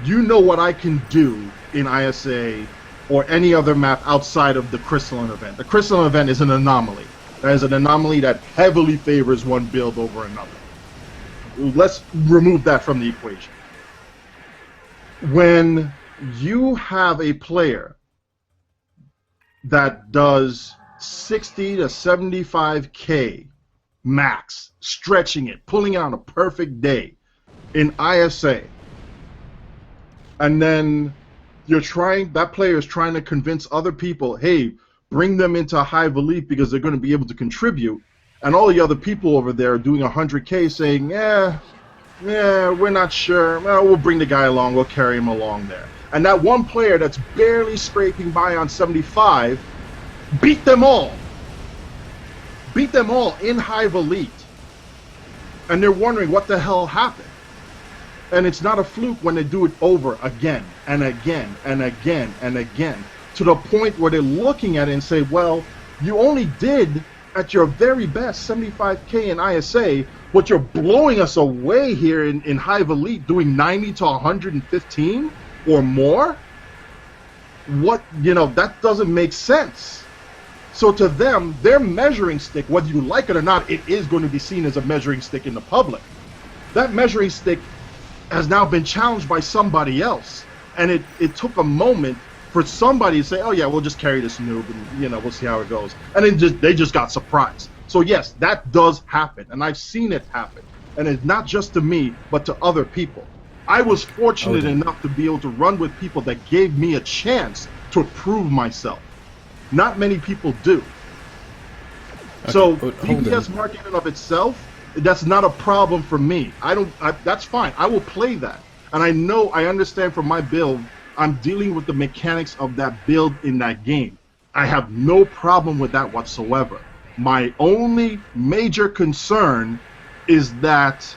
A: You know what I can do in ISA or any other map outside of the Crystalline event. The Crystalline event is an anomaly. That is an anomaly that heavily favors one build over another. Let's remove that from the equation. When you have a player that does 60 to 75K max, stretching it, pulling it on a perfect day in ISA, and then that player is trying to convince other people, hey, bring them into Hive Elite because they're going to be able to contribute, and all the other people over there are doing 100K saying, yeah, we're not sure, well, we'll bring the guy along, we'll carry him along there. And that one player that's barely scraping by on 75 beat them all. Beat them all in Hive Elite. And they're wondering what the hell happened. And it's not a fluke when they do it over again and again and again and again, to the point where they're looking at it and say, well, you only did at your very best 75K in ISA, but you're blowing us away here in Hive Elite doing 90 to 115 or more? What, that doesn't make sense. So to them, their measuring stick, whether you like it or not, it is going to be seen as a measuring stick in the public. That measuring stick has now been challenged by somebody else. And it took a moment for somebody to say, oh yeah, we'll just carry this noob and we'll see how it goes. And then they just got surprised. So yes, that does happen. And I've seen it happen. And it's not just to me, but to other people. I was fortunate
B: Oh,
A: enough to be able to run with people that gave me a chance to prove myself. Not many people do.
B: Okay,
A: So
B: hold
A: DPS
B: on.
A: marking in and of itself, that's not a problem for me. That's fine. I will play that. And I understand from my build, I'm dealing with the mechanics of that build in that game. I have no problem with that whatsoever. My only major concern is that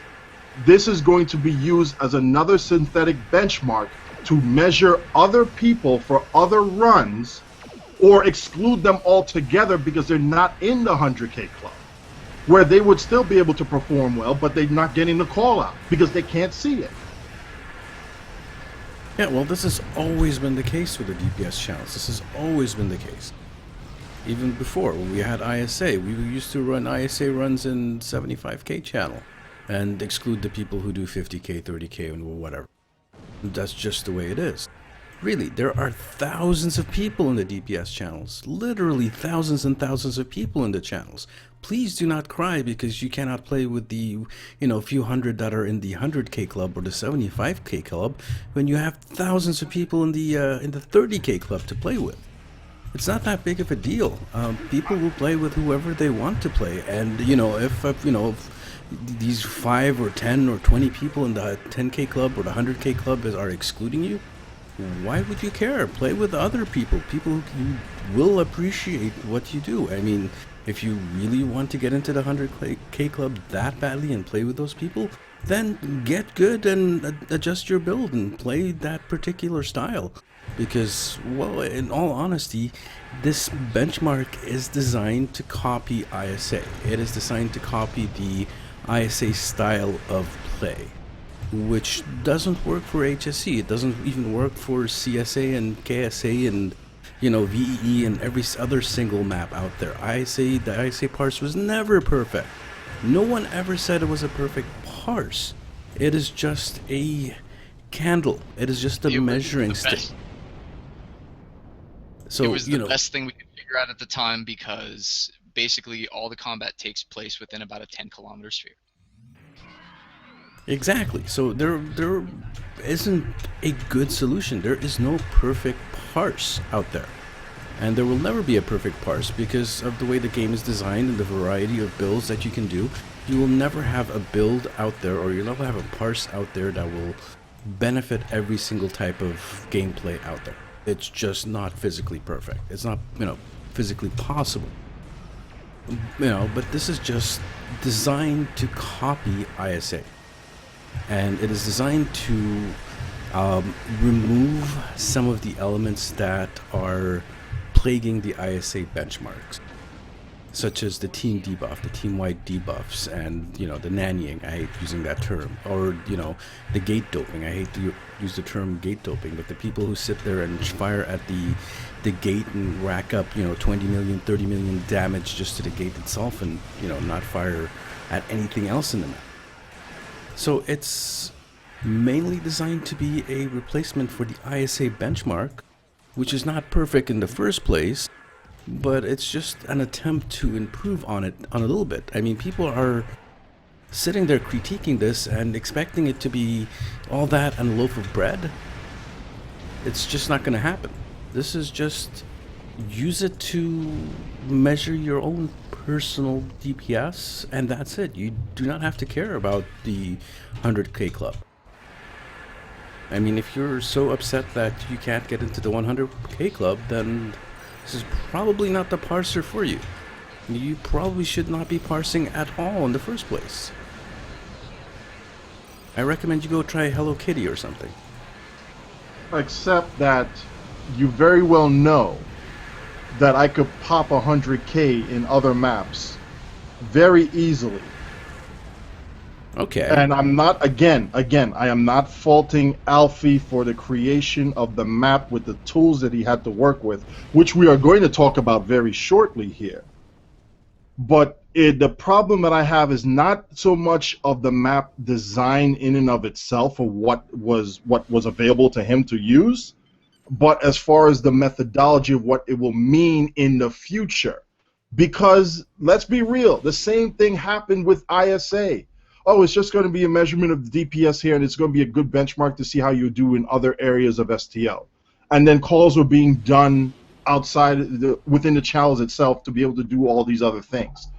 A: this is going to be used as another synthetic benchmark to measure other people for other runs or exclude them altogether because they're not in the 100K club, where they would still be able to perform well, but they're not getting the call out because they can't see it.
B: Yeah, well, this has always been the case with the DPS channels. This has always been the case. Even before, when we had ISA, we used to run ISA runs in 75K channel and exclude the people who do 50K, 30K, and whatever. That's just the way it is. Really, there are thousands of people in the DPS channels. Literally thousands and thousands of people in the channels. Please do not cry because you cannot play with the, few hundred that are in the 100K club or the 75K club when you have thousands of people in the 30K club to play with. It's not that big of a deal. People will play with whoever they want to play, and if these 5 or 10 or 20 people in the 10K club or the 100K club are excluding you, why would you care? Play with other people who will appreciate what you do. I mean, if you really want to get into the 100K club that badly and play with those people, then get good and adjust your build and play that particular style. Because, well, in all honesty, this benchmark is designed to copy ISA. It is designed to copy the ISA style of play, which doesn't work for HSC. It doesn't even work for CSA and KSA and VEE and every other single map out there. The ISA parse was never perfect. No one ever said it was a perfect parse. It is just a candle. It is just a measuring stick. So
C: it was the best thing we could figure out at the time because basically all the combat takes place within about a 10-kilometer sphere.
B: Exactly. So there isn't a good solution. There is no perfect parse out there. And there will never be a perfect parse because of the way the game is designed and the variety of builds that you can do. You will never have a build out there, or you'll never have a parse out there that will benefit every single type of gameplay out there. It's just not physically perfect. It's not, physically possible. But this is just designed to copy ISA. And it is designed to remove some of the elements that are plaguing the ISA benchmarks, such as the team debuff, the team-wide debuffs, and the nannying. I hate using that term, or the gate doping. I hate to use the term gate doping, but the people who sit there and fire at the gate and rack up 20 million, 30 million damage just to the gate itself, and not fire at anything else in the map. So it's mainly designed to be a replacement for the ISA benchmark, which is not perfect in the first place, but it's just an attempt to improve on it a little bit. I mean, people are sitting there critiquing this and expecting it to be all that and a loaf of bread. It's just not going to happen. This is just use it to measure your own personal DPS, and that's it. You do not have to care about the 100K club. I mean, if you're so upset that you can't get into the 100K club, then this is probably not the parser for you. You probably should not be parsing at all in the first place. I recommend you go try Hello Kitty or something.
A: Except that you very well know that I could pop 100K in other maps very easily.
B: Okay.
A: And I'm not, again, I am not faulting Alfie for the creation of the map with the tools that he had to work with, which we are going to talk about very shortly here. But the problem that I have is not so much of the map design in and of itself, or what was available to him to use, but as far as the methodology of what it will mean in the future. Because let's be real, the same thing happened with ISA. oh, it's just going to be a measurement of the DPS here, and it's going to be a good benchmark to see how you do in other areas of STL. And then calls were being done within the channels itself to be able to do all these other things.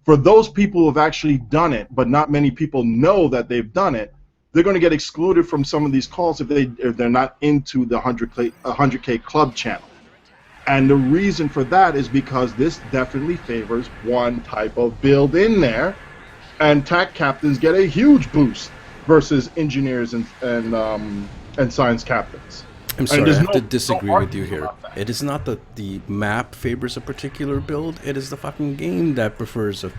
A: For those people who have actually done it, but not many people know that they've done it, they're going to get excluded from some of these calls if they're not into the 100K club channel. And the reason for that is because this definitely favors one type of build in there, and TAC captains get a huge boost versus engineers and science captains.
B: I'm sorry, I have to disagree with you here. It is not that the map favors a particular build, it is the fucking game that prefers a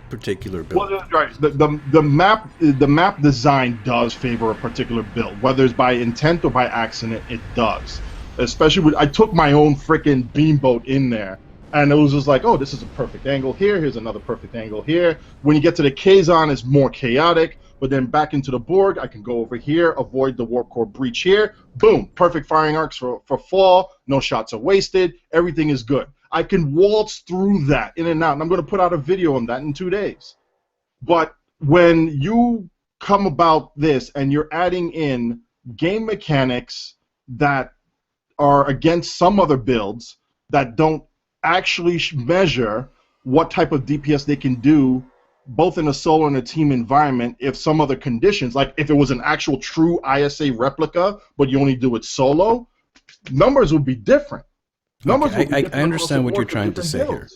B: particular build.
A: Well, right. The map design does favor a particular build, whether it's by intent or by accident. It does. Especially I took my own freaking beamboat in there, and it was just like, oh, this is a perfect angle here. Here's another perfect angle here. When you get to the Kazon, it's more chaotic. But then back into the Borg, I can go over here, avoid the warp core breach here. Boom, perfect firing arcs for fall. No shots are wasted. Everything is good. I can waltz through that in and out, and I'm going to put out a video on that in 2 days. But when you come about this and you're adding in game mechanics that are against some other builds that don't actually measure what type of DPS they can do, both in a solo and a team environment, if some other conditions, like if it was an actual true ISA replica, but you only do it solo, numbers would be different.
B: I understand what you're trying to say here.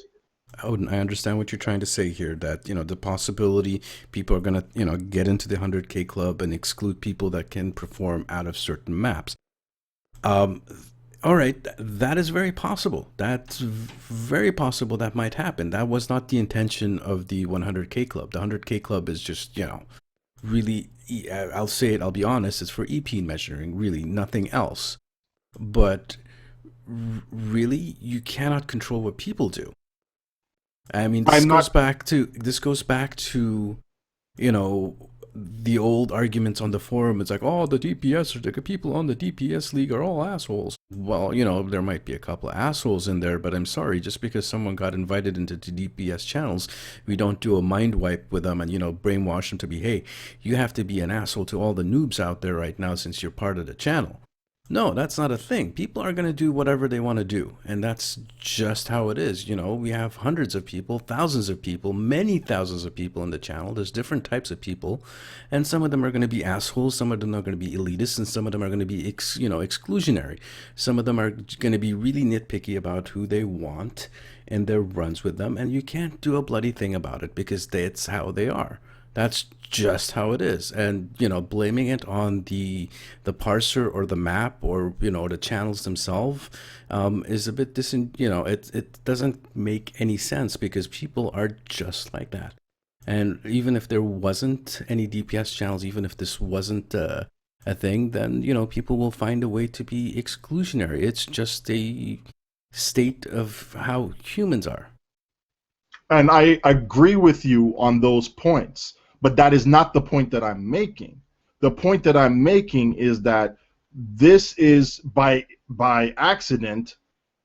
B: Odin, I understand what you're trying to say here, that, the possibility people are going to, get into the 100K club and exclude people that can perform out of certain maps. All right, that is very possible. That's very possible that might happen. That was not the intention of the 100K club. The 100K club is just, really, I'll say it, I'll be honest, it's for EP measuring, really, nothing else. But really, you cannot control what people do. I mean, this goes back to, the old arguments on the forum. It's like, oh, the DPS or the people on the DPS league are all assholes. Well, there might be a couple of assholes in there, but I'm sorry, just because someone got invited into the DPS channels, we don't do a mind wipe with them and, brainwash them to be, hey, you have to be an asshole to all the noobs out there right now since you're part of the channel. No, that's not a thing. People are going to do whatever they want to do, and that's just how it is. We have hundreds of people, thousands of people, many thousands of people in the channel. There's different types of people, and some of them are going to be assholes, some of them are going to be elitists, and some of them are going to be exclusionary. Some of them are going to be really nitpicky about who they want and their runs with them, and you can't do a bloody thing about it because that's how they are. That's just how it is. And, blaming it on the parser or the map or, the channels themselves is a bit it doesn't make any sense because people are just like that. And even if there wasn't any DPS channels, even if this wasn't a thing, then, people will find a way to be exclusionary. It's just a state of how humans are.
A: And I agree with you on those points. But that is not the point that I'm making. The point that I'm making is that this is by accident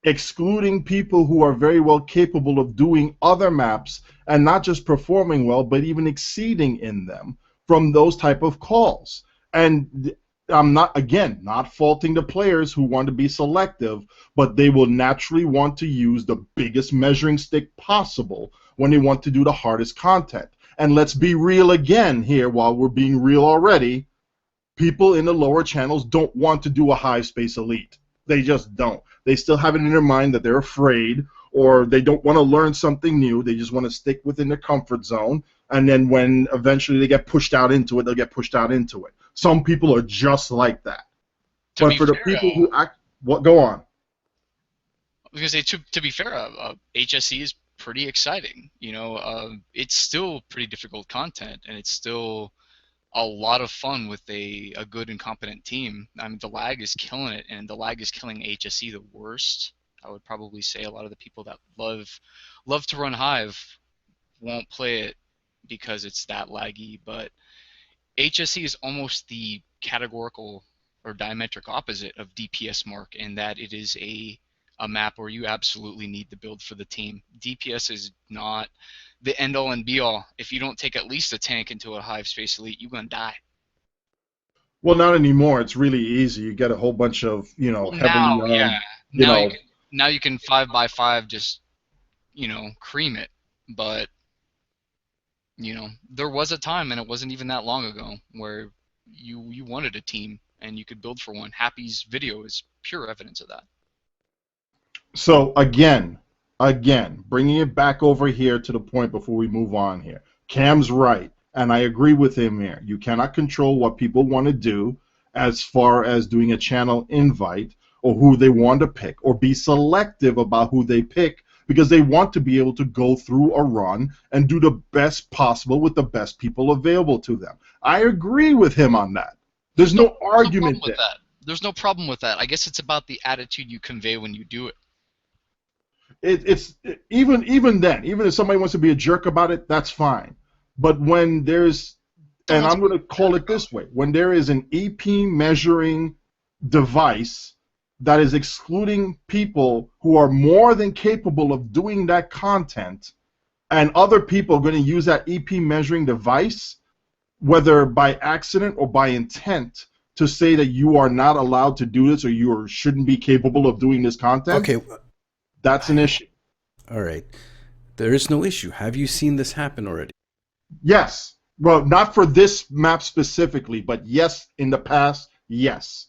A: excluding people who are very well capable of doing other maps and not just performing well, but even exceeding in them from those type of calls. And I'm not faulting the players who want to be selective, but they will naturally want to use the biggest measuring stick possible when they want to do the hardest content. And let's be real again here while we're being real already. People in the lower channels don't want to do a high space elite. They just don't. They still have it in their mind that they're afraid or they don't want to learn something new. They just want to stick within their comfort zone. And then when eventually they get pushed out into it, they'll get pushed out into it. Some people are just like that. But for the people who act... Go on.
C: I was going to say, to be fair, HSE is pretty exciting. It's still pretty difficult content, and it's still a lot of fun with a good and competent team. I mean, the lag is killing it, and the lag is killing HSE the worst. I would probably say a lot of the people that love to run Hive won't play it because it's that laggy, but HSE is almost the categorical or diametric opposite of DPS Mark in that it is a a map where you absolutely need to build for the team. DPS is not the end all and be all. If you don't take at least a tank into a Hive Space Elite, you're gonna die.
A: Well, not anymore. It's really easy. You get a whole bunch of,
C: Well,
A: heavily
C: now, yeah.
A: you know,
C: Now you can 5x5 just, cream it. But, there was a time, and it wasn't even that long ago, where you wanted a team and you could build for one. Happy's video is pure evidence of that.
A: So again, bringing it back over here to the point before we move on here. Cam's right, and I agree with him here. You cannot control what people want to do as far as doing a channel invite or who they want to pick, or be selective about who they pick because they want to be able to go through a run and do the best possible with the best people available to them. I agree with him on that. There's no argument there.
C: There's no problem with that. I guess it's about the attitude you convey when you do it.
A: It's even then, even if somebody wants to be a jerk about it, that's fine. But when there's, and I'm going to call it this way, when there is an EP measuring device that is excluding people who are more than capable of doing that content, and other people are going to use that EP measuring device, whether by accident or by intent, to say that you are not allowed to do this or you shouldn't be capable of doing this content,
B: Okay.
A: That's an issue.
B: All right. There is no issue. Have you seen this happen already?
A: Yes. Well, not for this map specifically, but yes, in the past, yes.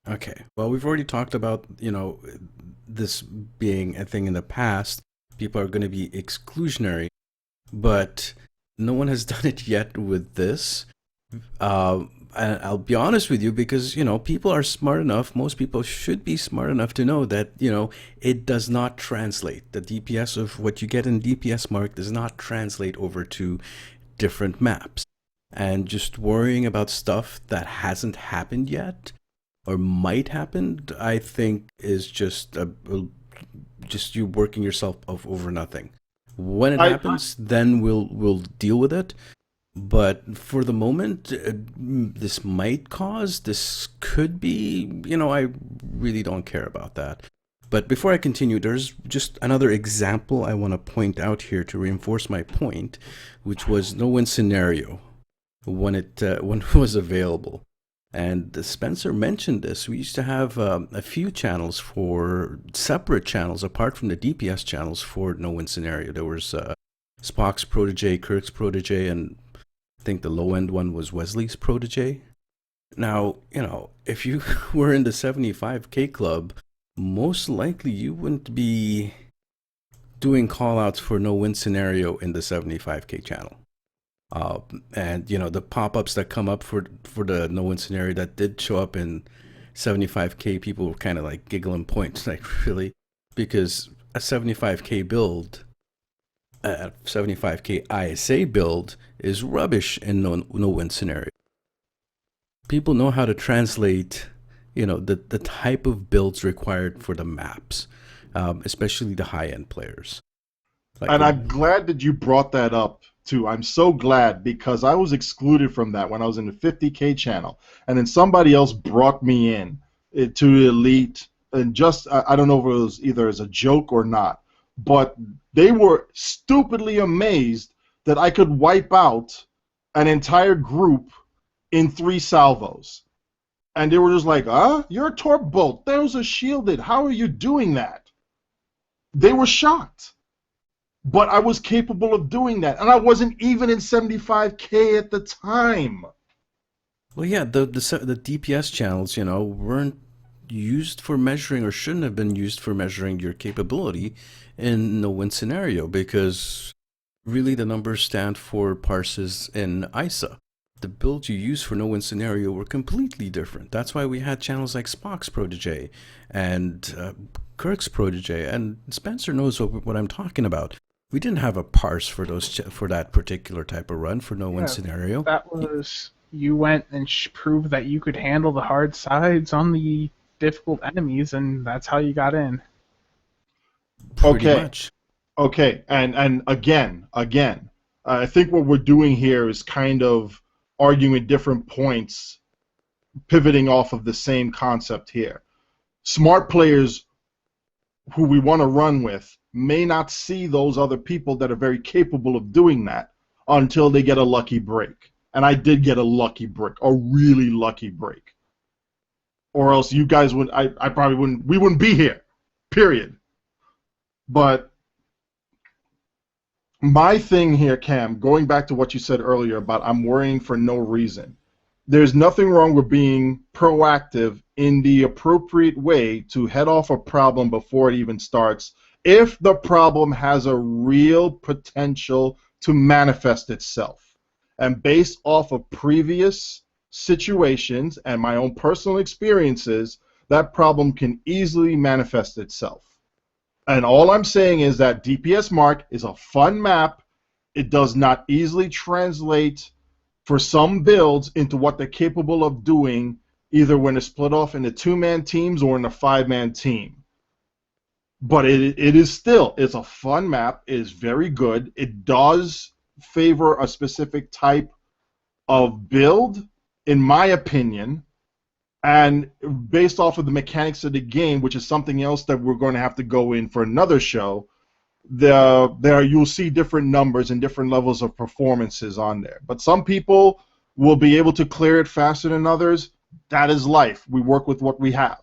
B: Okay. Well, we've already talked about, this being a thing in the past. People are going to be exclusionary, but no one has done it yet with this. And I'll be honest with you because, people are smart enough, most people should be smart enough to know that, it does not translate. The DPS of what you get in DPS mark does not translate over to different maps. And just worrying about stuff that hasn't happened yet or might happen, I think is just you working yourself over nothing. When it happens, then we'll deal with it. But for the moment, this could be, I really don't care about that. But before I continue, there's just another example I want to point out here to reinforce my point, which was no-win scenario when it was available. And Spencer mentioned this. We used to have a few channels separate channels apart from the DPS channels for no-win scenario. There was Spock's Protege, Kirk's Protege, and I think the low-end one was Wesley's Protege. Now, if you were in the 75K club, most likely you wouldn't be doing call-outs for no-win scenario in the 75K channel. And, the pop-ups that come up for the no-win scenario that did show up in 75K, people were kind of like giggling points, like, really? Because a 75K build, a 75K ISA build is rubbish in no-win scenario. People know how to translate, the type of builds required for the maps, especially the high-end players.
A: I'm glad that you brought that up, too. I'm so glad because I was excluded from that when I was in the 50K channel. And then somebody else brought me in to Elite. And just, I don't know if it was either as a joke or not, but they were stupidly amazed that I could wipe out an entire group in 3 salvos. And they were just like, you're a torp bolt. Those are shielded. How are you doing that? They were shocked. But I was capable of doing that. And I wasn't even in 75K at the time.
B: Well, yeah, the DPS channels, weren't used for measuring or shouldn't have been used for measuring your capability in no-win scenario because really the numbers stand for parses in ISA. The builds you use for no-win scenario were completely different. That's why we had channels like Spock's Protege and Kirk's Protege, and Spencer knows what I'm talking about. We didn't have a parse for that particular type of run for no-win scenario.
D: That was, you went and proved that you could handle the hard sides on the difficult enemies, and that's how you got in.
B: Pretty much.
A: Okay, and again, I think what we're doing here is kind of arguing different points, pivoting off of the same concept here. Smart players who we want to run with may not see those other people that are very capable of doing that until they get a lucky break. And I did get a lucky break, a really lucky break. Or else you guys would, I probably wouldn't, we wouldn't be here, period. But my thing here, Cam, going back to what you said earlier about I'm worrying for no reason. There's nothing wrong with being proactive in the appropriate way to head off a problem before it even starts, if the problem has a real potential to manifest itself. And based off of previous situations and my own personal experiences, that problem can easily manifest itself. And all I'm saying is that DPS Mark is a fun map. It does not easily translate for some builds into what they're capable of doing, either when it's split off into 2-man teams or in a 5-man team. But it is still, it's a fun map. It is very good. It does favor a specific type of build, in my opinion, and based off of the mechanics of the game, which is something else that we're going to have to go in for another show, there you'll see different numbers and different levels of performances on there. But some people will be able to clear it faster than others. That is life. We work with what we have.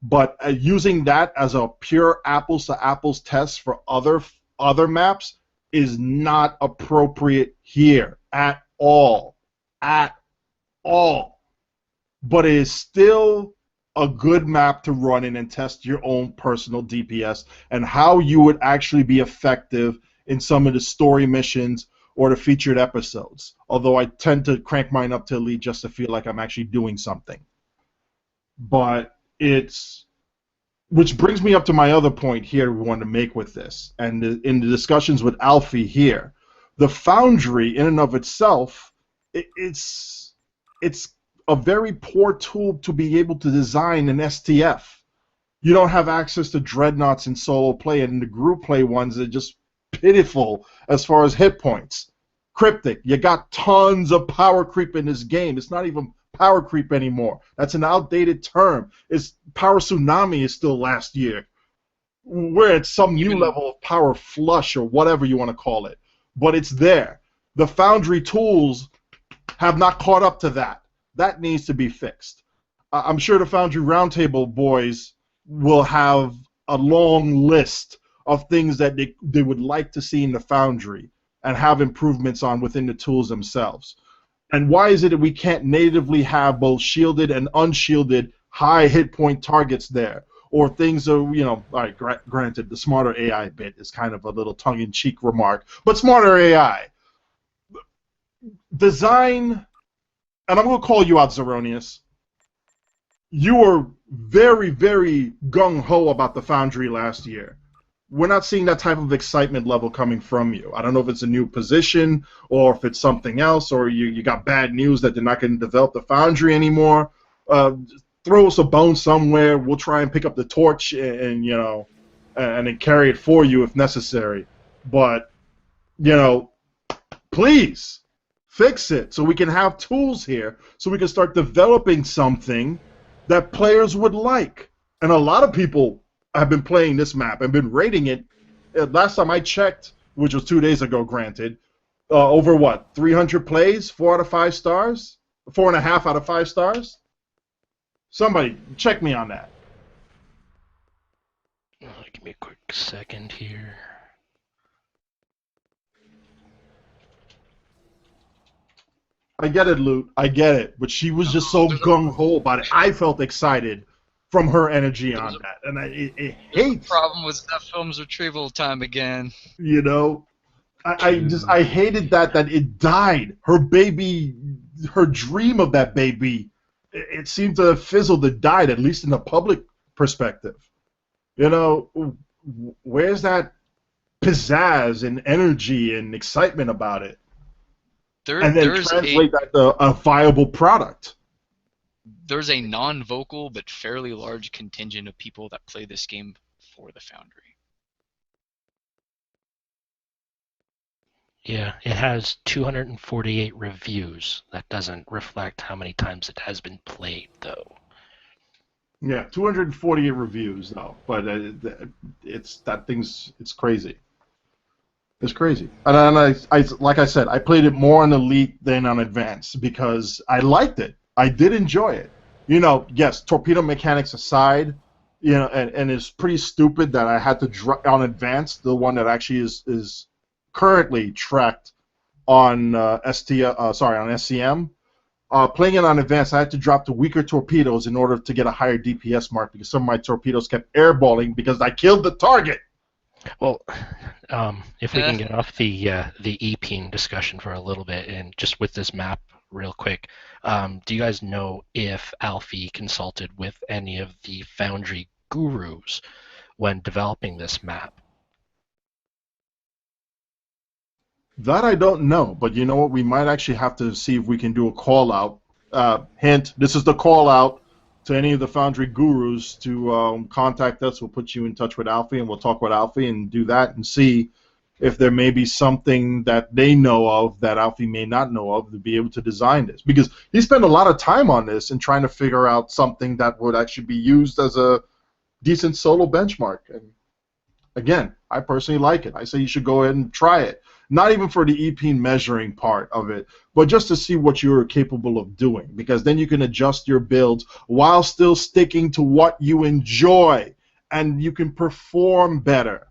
A: But using that as a pure apples to apples test for other maps is not appropriate here at all. At all. But it is still a good map to run in and test your own personal DPS and how you would actually be effective in some of the story missions or the featured episodes. Although I tend to crank mine up to elite just to feel like I'm actually doing something. But which brings me up to my other point here we want to make with this, and in the discussions with Alfie here, the Foundry in and of itself, it's a very poor tool to be able to design an STF. You don't have access to dreadnoughts in solo play, and the group play ones are just pitiful as far as hit points. Cryptic, you got tons of power creep in this game. It's not even power creep anymore. That's an outdated term. Power tsunami is still last year. We're at some new level of power flush or whatever you want to call it. But it's there. The Foundry tools have not caught up to that. That needs to be fixed. I'm sure the Foundry Roundtable boys will have a long list of things that they would like to see in the Foundry and have improvements on within the tools themselves. And why is it that we can't natively have both shielded and unshielded high hit point targets there? Or things are, all right, granted, the smarter AI bit is kind of a little tongue-in-cheek remark, but smarter AI. Design, and I'm going to call you out, Zeronius. You were very, very gung-ho about the Foundry last year. We're not seeing that type of excitement level coming from you. I don't know if it's a new position or if it's something else, or you got bad news that they're not going to develop the Foundry anymore. Throw us a bone somewhere. We'll try and pick up the torch and then carry it for you if necessary. But, please fix it so we can have tools here so we can start developing something that players would like. And a lot of people have been playing this map and been rating it. Last time I checked, which was 2 days ago, granted, over 300 plays, 4 out of 5 stars, 4.5 out of 5 stars. Somebody check me on that.
E: Give me a quick second here.
A: I get it, Loot. I get it. But she was just so gung-ho about it. I felt excited from her energy on that. And it hates.
C: The problem was that film's retrieval time again.
A: I hated that it died. Her baby, her dream of that baby, it seemed to have fizzled and died, at least in the public perspective. Where's that pizzazz and energy and excitement about it? And then translate that to a viable product.
C: There's a non-vocal but fairly large contingent of people that play this game for the Foundry.
E: Yeah, it has 248 reviews. That doesn't reflect how many times it has been played, though.
A: Yeah, 248 reviews though, but it's crazy. It's crazy. And I like I said, I played it more on Elite than on Advanced because I liked it. I did enjoy it. Yes, torpedo mechanics aside, and it's pretty stupid that I had to on Advanced, the one that actually is currently tracked on on SCM. Playing it on Advanced, I had to drop to weaker torpedoes in order to get a higher DPS mark because some of my torpedoes kept airballing because I killed the target.
E: Well, if we can get off the EPing discussion for a little bit, and just with this map real quick, do you guys know if Alfie consulted with any of the Foundry gurus when developing this map?
A: That I don't know, but you know what? We might actually have to see if we can do a call out. Hint: this is the call out to any of the Foundry gurus to contact us. We'll put you in touch with Alfie, and we'll talk with Alfie and do that and see if there may be something that they know of that Alfie may not know of to be able to design this. Because he spent a lot of time on this and trying to figure out something that would actually be used as a decent solo benchmark. And again, I personally like it. I say you should go ahead and try it. Not even for the EP measuring part of it, but just to see what you're capable of doing. Because then you can adjust your builds while still sticking to what you enjoy, and you can perform better.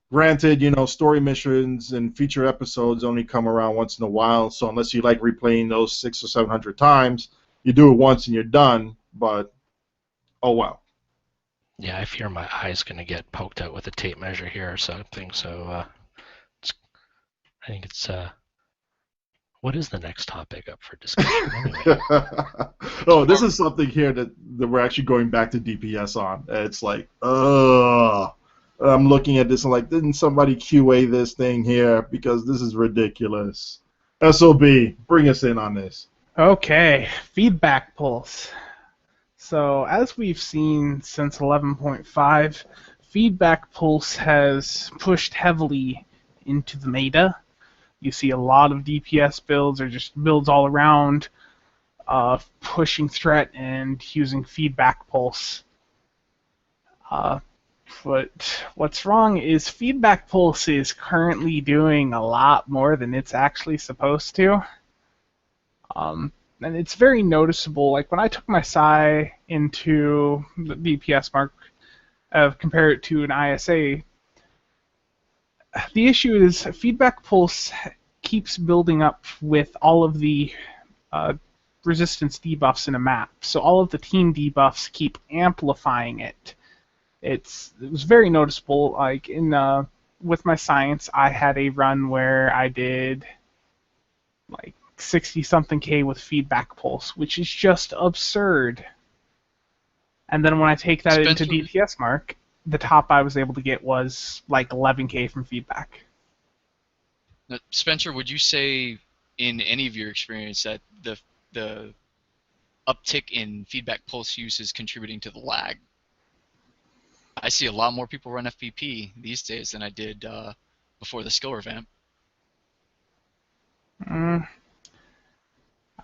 A: Granted, story missions and feature episodes only come around once in a while, so unless you like replaying those 600 or 700 times, you do it once and you're done, but oh well.
E: Yeah, I fear my eye's going to get poked out with a tape measure here or something, so I think it's what is the next topic up for discussion anyway?
A: Oh, this is something here that we're actually going back to DPS on. It's like, I'm looking at this and like, didn't somebody QA this thing here? Because this is ridiculous. SOB, bring us in on this.
D: Okay, feedback pulse. So as we've seen since 11.5, feedback pulse has pushed heavily into the meta. You see a lot of DPS builds or just builds all around pushing threat and using feedback pulse. But what's wrong is feedback pulse is currently doing a lot more than it's actually supposed to. And it's very noticeable. Like when I took my psi into the DPS mark, compare it to an ISA, the issue is feedback pulse keeps building up with all of the resistance debuffs in a map. So all of the team debuffs keep amplifying it. It was very noticeable. Like with my science, I had a run where I did like 60-something K with feedback pulse, which is just absurd. And then when I take that into DPS mark, the top I was able to get was like 11K from feedback.
C: Now, Spencer, would you say in any of your experience that the uptick in feedback pulse use is contributing to the lag? I see a lot more people run FPP these days than I did before the skill revamp.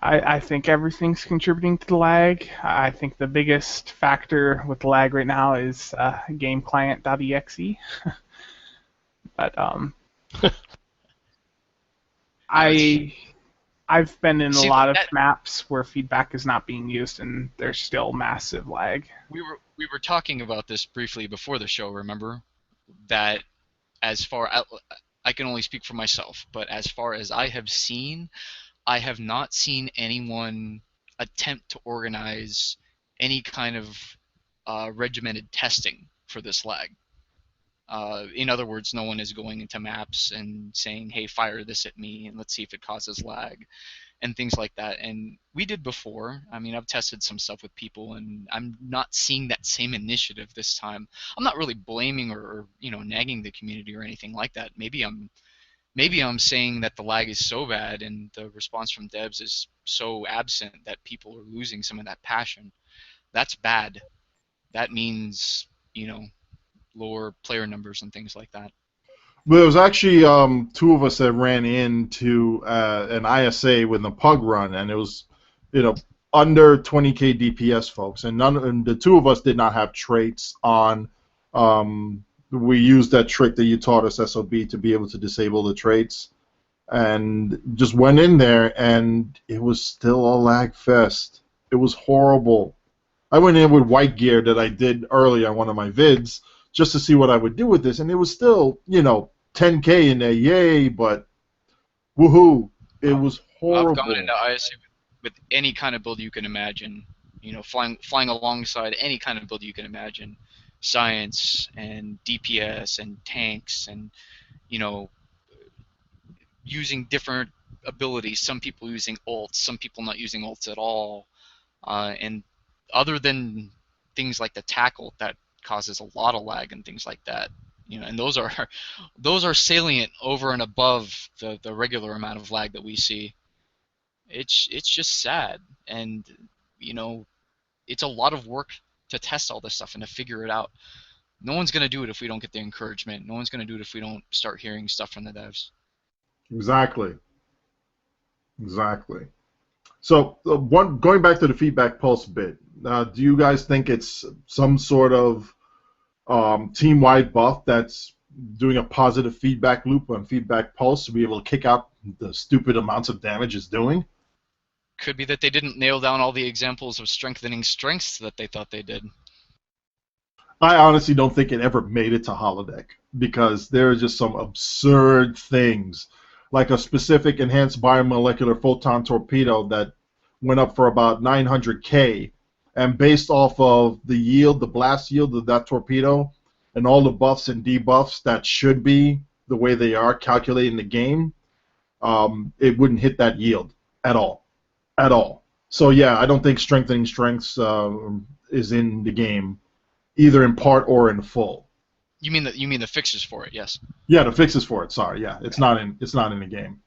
D: I think everything's contributing to the lag. I think the biggest factor with the lag right now is GameClient.exe. But I've been in a lot of maps where feedback is not being used, and there's still massive lag.
C: We were talking about this briefly before the show. Remember that I can only speak for myself, but as far as I have seen, I have not seen anyone attempt to organize any kind of regimented testing for this lag. In other words, no one is going into maps and saying, hey, fire this at me and let's see if it causes lag and things like that. And we did before. I mean, I've tested some stuff with people, and I'm not seeing that same initiative this time. I'm not really blaming or nagging the community or anything like that. Maybe I'm saying that the lag is so bad and the response from devs is so absent that people are losing some of that passion. That's bad. That means, lower player numbers and things like that.
A: But there was actually two of us that ran into an ISA with the pug run, and it was, under 20k DPS, folks, and and the two of us did not have traits on. We used that trick that you taught us, SOB, to be able to disable the traits, and just went in there, and it was still a lag fest. It was horrible. I went in with white gear that I did early on one of my vids just to see what I would do with this, and it was still, 10k in there, yay, but woohoo, it was horrible.
C: I've gone into ISU with any kind of build you can imagine, flying alongside any kind of build you can imagine, science and DPS and tanks and, using different abilities. Some people using ults, some people not using ults at all, and other than things like the tackle that causes a lot of lag and things like that, and those are salient over and above the regular amount of lag that we see. It's just sad, and it's a lot of work to test all this stuff and to figure it out. No one's gonna do it if we don't get the encouragement. No one's gonna do it if we don't start hearing stuff from the devs.
A: Exactly. So, going back to the feedback pulse bit, do you guys think it's some sort of team-wide buff that's doing a positive feedback loop on feedback pulse to be able to kick out the stupid amounts of damage it's doing?
C: Could be that they didn't nail down all the examples of strengthening strengths that they thought they did.
A: I honestly don't think it ever made it to Holodeck because there are just some absurd things, like a specific enhanced biomolecular photon torpedo that went up for about 900k, and based off of the yield, the blast yield of that torpedo, and all the buffs and debuffs that should be the way they are calculated in the game, it wouldn't hit that yield at all. So yeah, I don't think strengthening strengths is in the game, either in part or in full.
C: You mean the fixes for it? Yes.
A: Yeah, the fixes for it. Sorry, yeah, it's not in the game.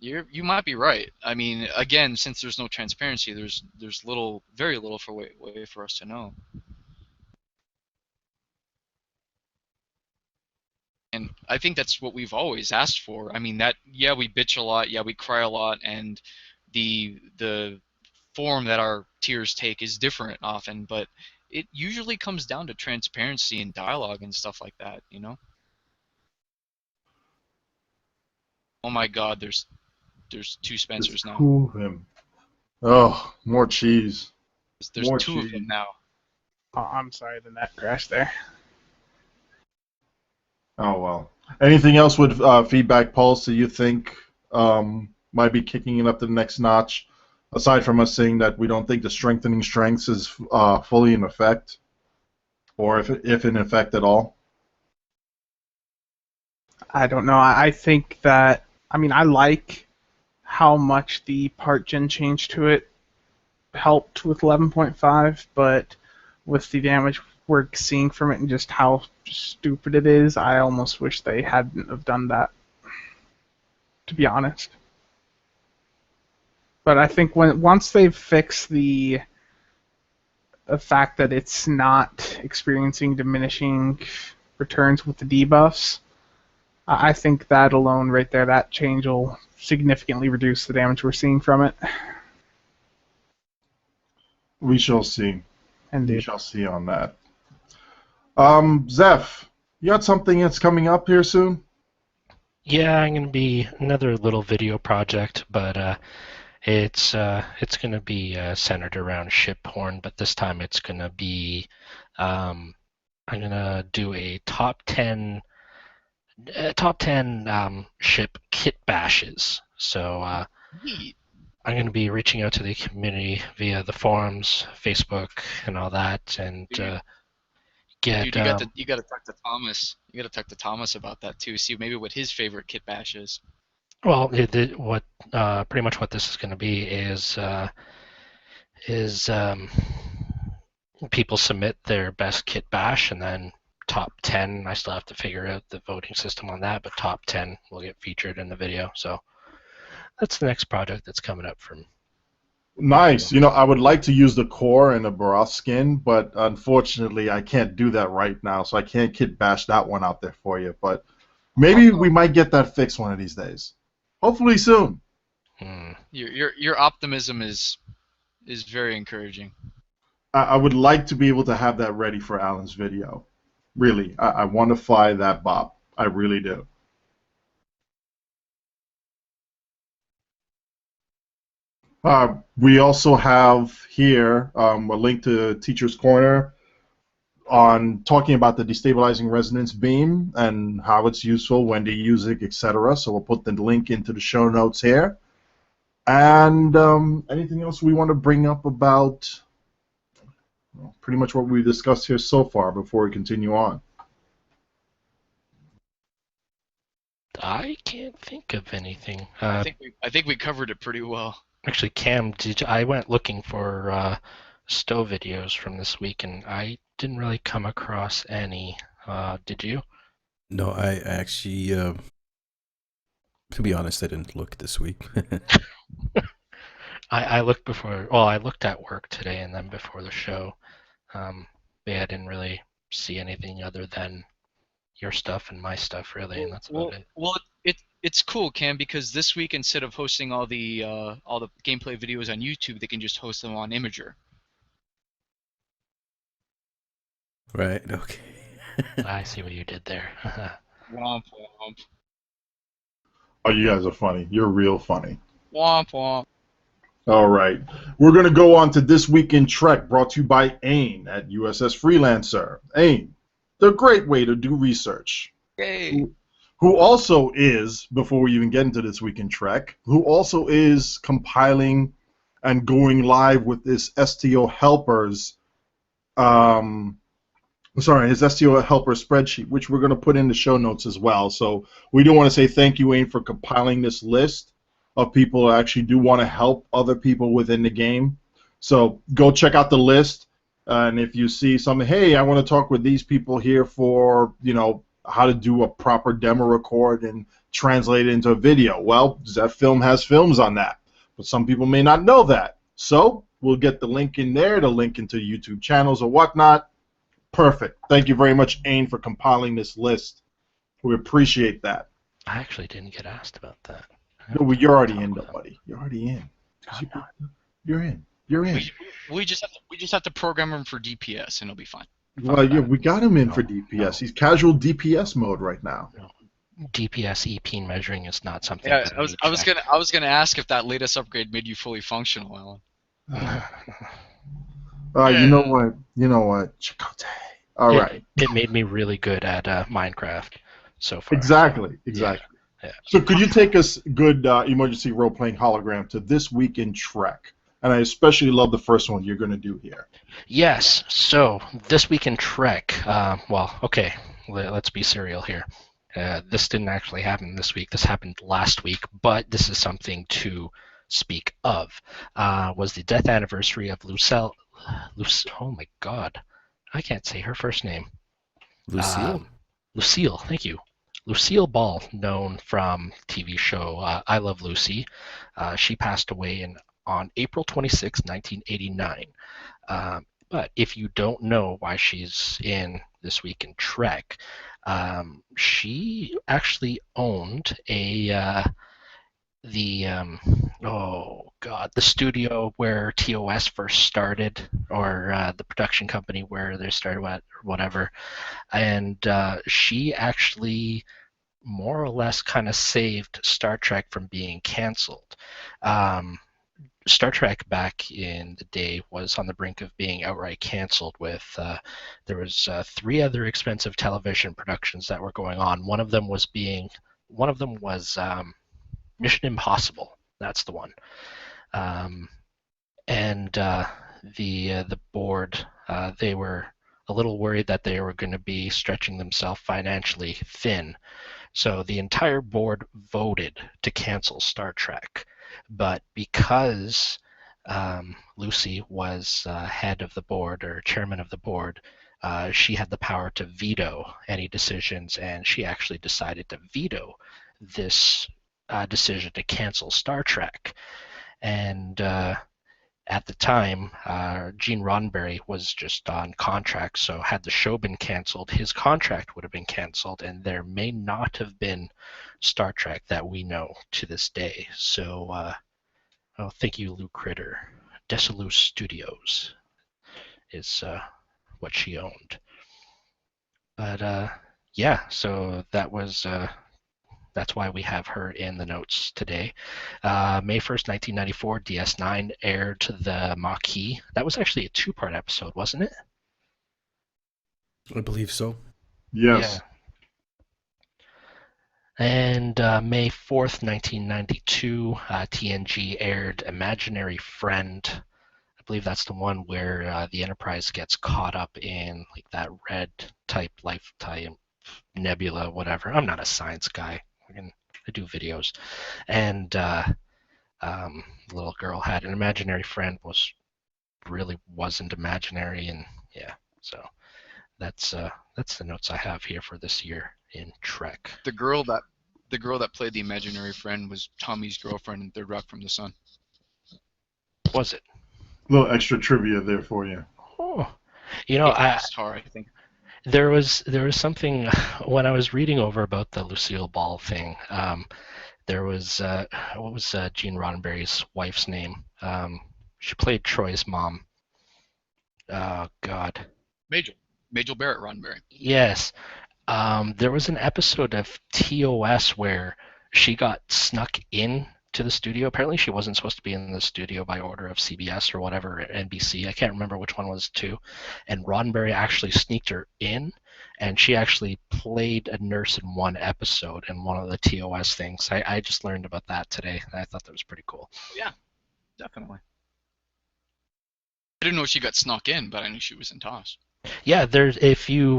C: You might be right. I mean, again, since there's no transparency, there's very little way for us to know. And I think that's what we've always asked for. I mean, we bitch a lot, we cry a lot, and the form that our tiers take is different often, but it usually comes down to transparency and dialogue and stuff like that, Oh my God, there's two Spencers now.
A: Him. Oh, more cheese.
C: There's
A: more
C: two
A: cheese.
C: of them now.
D: Oh, I'm sorry, the net crashed there.
A: Oh well. Anything else with feedback pulse that you think might be kicking it up to the next notch, aside from us saying that we don't think the strengthening strengths is fully in effect, or if in effect at all?
D: I don't know. I think that, I like how much the part gen change to it helped with 11.5, but with the damage we're seeing from it and just how stupid it is, I almost wish they hadn't have done that, to be honest. But I think once they've fixed the fact that it's not experiencing diminishing returns with the debuffs, I think that alone right there, that change will significantly reduce the damage we're seeing from it.
A: We shall see.
D: Indeed.
A: We shall see on that. Zeph, you got something that's coming up here soon?
E: Yeah, I'm going to be another little video project, but it's going to be centered around ship horn, but this time it's going to be I'm going to do a top 10 ship kit bashes. So I'm going to be reaching out to the community via the forums, Facebook, and all that, and get.
C: Dude, you got to talk to Thomas. You got to talk to Thomas about that too. See maybe what his favorite kit bash is.
E: Well, pretty much what this is going to be is people submit their best kit bash, and then top 10. I still have to figure out the voting system on that, but top 10 will get featured in the video. So that's the next project that's coming up from.
A: Nice. I would like to use the core and the Baroth skin, but unfortunately I can't do that right now, so I can't kit bash that one out there for you. But maybe we might get that fixed one of these days. Hopefully soon.
C: Your optimism is is very encouraging.
A: I would like to be able to have that ready for Alan's video. Really, I want to fly that Bob. I really do. We also have here a link to Teacher's Corner on talking about the destabilizing resonance beam and how it's useful, when to use it, etc. So we'll put the link into the show notes here. And anything else we want to bring up about pretty much what we discussed here so far before we continue on?
E: I can't think of anything.
C: I think we covered it pretty well.
E: Actually, Cam, I went looking for stow videos from this week, and I didn't really come across any. Did you?
B: No, I actually, to be honest, I didn't look this week.
E: I looked before. Well, I looked at work today, and then before the show. Yeah, I didn't really see anything other than your stuff and my stuff, really, and that's about it.
C: Well, it's cool, Cam, because this week instead of hosting all the gameplay videos on YouTube, they can just host them on Imager.
B: Right, okay.
E: I see what you did there.
C: Womp womp.
A: Oh, you guys are funny. You're real funny.
C: Womp womp.
A: All right. We're going to go on to This Week in Trek, brought to you by AIM at USS Freelancer. AIM, the great way to do research.
C: Yay.
A: Who also is, before we even get into This Week in Trek, who also is compiling and going live with this STO helpers, his STO helper spreadsheet, which we're going to put in the show notes as well. So we do want to say thank you, AIM, for compiling this list of people who actually do want to help other people within the game. So go check out the list, and if you see something, hey, I want to talk with these people here for, how to do a proper demo record and translate it into a video. Well, that film has films on that, but some people may not know that. So we'll get the link in there, the link into YouTube channels or whatnot. Perfect. Thank you very much, AIM, for compiling this list. We appreciate that.
E: I actually didn't get asked about that.
A: No, well, you're already in, though, buddy. You're already in. You're in. You're in.
C: We just have to program him for DPS, and it'll be fine.
A: Well, yeah, we got him in for DPS. No. He's casual DPS mode right now.
E: No. DPS EP measuring is not something.
C: Yeah, I was gonna ask if that latest upgrade made you fully functional, Alan.
A: You know what? Chicote. All right.
E: It made me really good at Minecraft so far.
A: Exactly.
E: Yeah.
A: So could you take us, good emergency role-playing hologram, to This Week in Trek? And I especially love the first one you're going to do here.
E: Yes. So This Week in Trek. Okay. Let's be serial here. This didn't actually happen this week. This happened last week, but this is something to speak of. Was the death anniversary of Lucille. Oh my God, I can't say her first name.
B: Lucille.
E: Lucille. Thank you. Lucille Ball, known from TV show I Love Lucy. She passed away on April 26, 1989. But if you don't know why she's in This Week in Trek, she actually owned the studio where TOS first started, or the production company where they started or whatever. And she actually more or less kind of saved Star Trek from being canceled. Star Trek back in the day was on the brink of being outright canceled with there was 3 other expensive television productions that were going on. One of them was Mission Impossible. That's the one. The board, they were a little worried that they were going to be stretching themselves financially thin. So the entire board voted to cancel Star Trek. But because Lucy was head of the board, or chairman of the board, she had the power to veto any decisions, and she actually decided to veto this decision to cancel Star Trek. And at the time, Gene Roddenberry was just on contract, so had the show been canceled, his contract would have been canceled, and there may not have been Star Trek that we know to this day. So, thank you, Lou Critter, Desalus Studios is what she owned. But yeah, so that's why we have her in the notes today. May 1st, 1994, DS9 aired the Maquis. That was actually a two-part episode, wasn't it?
B: I believe so.
A: Yes.
E: Yeah. And May 4th, 1992, TNG aired Imaginary Friend. I believe that's the one where the Enterprise gets caught up in like that red type lifetime nebula, whatever. I'm not a science guy. I do videos. And the little girl had an imaginary friend, really wasn't imaginary, and yeah, so that's the notes I have here for this year in Trek.
C: The girl that played the imaginary friend was Tommy's girlfriend in Third Rock from the Sun.
E: Was it?
A: A little extra trivia there for you.
E: Oh, you know, I
C: think.
E: there was something when I was reading over about the Lucille Ball thing. There was what was Gene Roddenberry's wife's name? She played Troy's mom. Oh God.
C: Majel Barrett Roddenberry.
E: Yes. There was an episode of TOS where she got snuck in to the studio. Apparently she wasn't supposed to be in the studio by order of CBS or whatever, NBC. I can't remember which one was two. And Roddenberry actually sneaked her in, and she actually played a nurse in one episode in one of the TOS things. I just learned about that today, and I thought that was pretty cool.
C: Yeah, definitely. I didn't know she got snuck in, but I knew she was in TOS.
E: Yeah, there's if you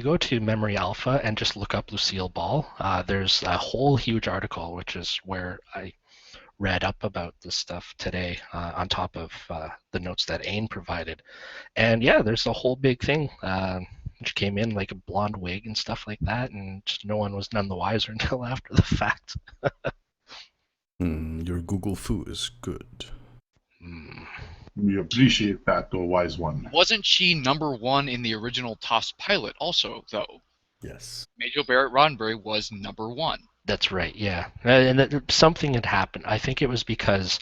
E: go to Memory Alpha and just look up Lucille Ball, there's a whole huge article, which is where I read up about this stuff today, on top of the notes that Ain provided. And yeah, there's a whole big thing. She came in like a blonde wig and stuff like that, and just no one was none the wiser until after the fact.
B: Your Google foo is good.
A: We appreciate that, though, wise one.
C: Wasn't she number one in the original TOS pilot also, though?
B: Yes.
C: Majel Barrett Roddenberry was number one.
E: That's right, yeah. And something had happened. I think it was because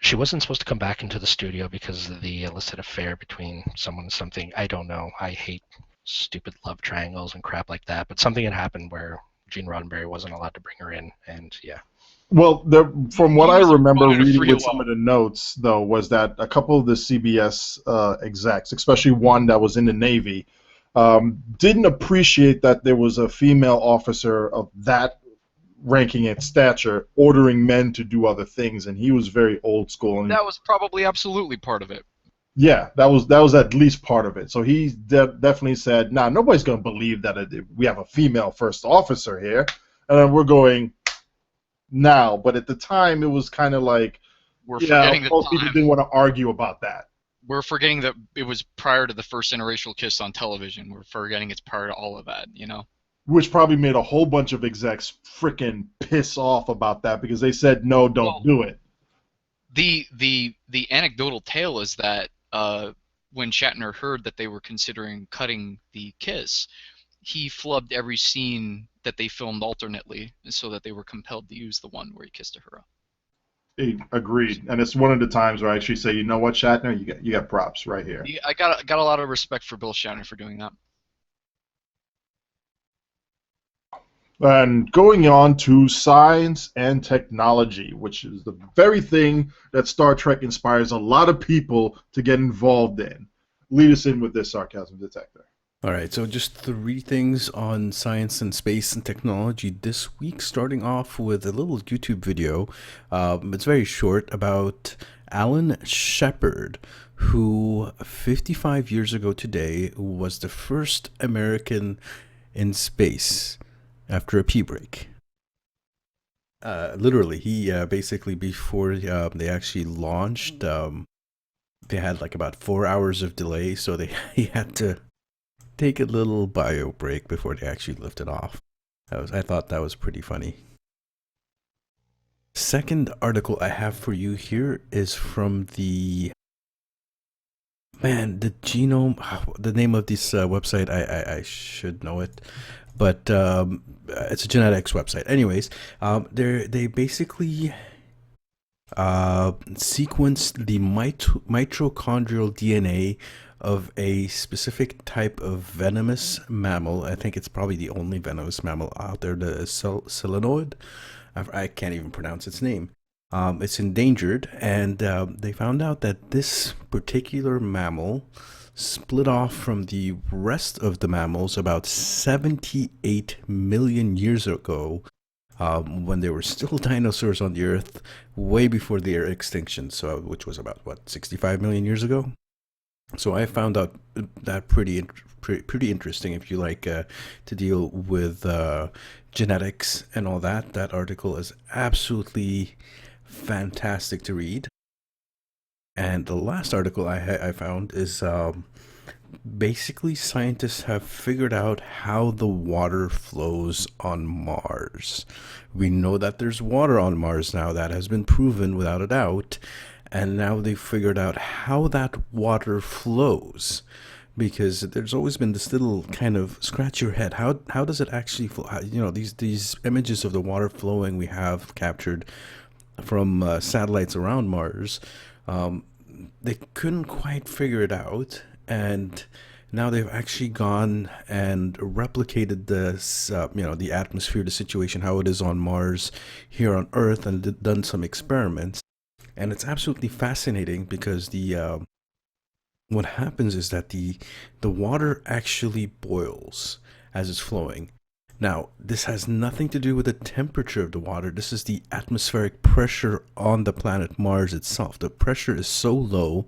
E: she wasn't supposed to come back into the studio because of the illicit affair between someone and something. I don't know. I hate stupid love triangles and crap like that. But something had happened where Gene Roddenberry wasn't allowed to bring her in, and yeah.
A: Well, from what I remember reading with
C: well.
A: some of the notes, though, was that a couple of the CBS execs, especially one that was in the Navy, didn't appreciate that there was a female officer of that ranking and stature ordering men to do other things, and he was very old school. And
C: That was probably absolutely part of it.
A: yeah, that was at least part of it. So he definitely said, "Nah, nobody's going to believe that we have a female first officer here," and then we're going. Now, but at the time, it was kind of like,
C: We're forgetting the
A: most people
C: time.
A: didn't want to argue about that.
C: We're forgetting that it was prior to the first interracial kiss on television. We're forgetting it's prior to all of that, you know?
A: Which probably made a whole bunch of execs freaking piss off about that because they said, no, don't do it.
C: The anecdotal tale is that when Shatner heard that they were considering cutting the kiss, he flubbed every scene that they filmed alternately so that they were compelled to use the one where he kissed Uhura.
A: Agreed, and it's one of the times where I actually say, you know what, Shatner, you got props right here.
C: I got a lot of respect for Bill Shatner for doing that.
A: And going on to science and technology, which is the very thing that Star Trek inspires a lot of people to get involved in. Lead us in with this sarcasm detector.
B: All right, so just 3 things on science and space and technology this week, starting off with a little YouTube video. It's very short, about Alan Shepard, who 55 years ago today was the first American in space after a pee break. Literally, he basically, before they actually launched, they had like about 4 hours of delay, so he had to take a little bio break before they actually lifted off. I thought that was pretty funny. Second article I have for you here is from the genome. The name of this website, I should know it, but it's a genetics website. Anyways, they basically sequenced the mitochondrial DNA of a specific type of venomous mammal. I think it's probably the only venomous mammal out there, the selenoid. I can't even pronounce its name. It's endangered, and they found out that this particular mammal split off from the rest of the mammals about 78 million years ago, when there were still dinosaurs on the Earth, way before their extinction. So, which was about what, 65 million years ago. So I found out that pretty interesting. If you like to deal with genetics and all that, that article is absolutely fantastic to read. And the last article I found is basically scientists have figured out how the water flows on Mars. We know that there's water on Mars now. That has been proven without a doubt. And now they've figured out how that water flows. Because there's always been this little kind of scratch your head. How does it actually flow? These images of the water flowing we have captured from satellites around Mars, they couldn't quite figure it out, and now they've actually gone and replicated this, the atmosphere, the situation, how it is on Mars, here on Earth, and done some experiments, and it's absolutely fascinating because what happens is that the water actually boils as it's flowing. Now, this has nothing to do with the temperature of the water. This is the atmospheric pressure on the planet Mars itself. The pressure is so low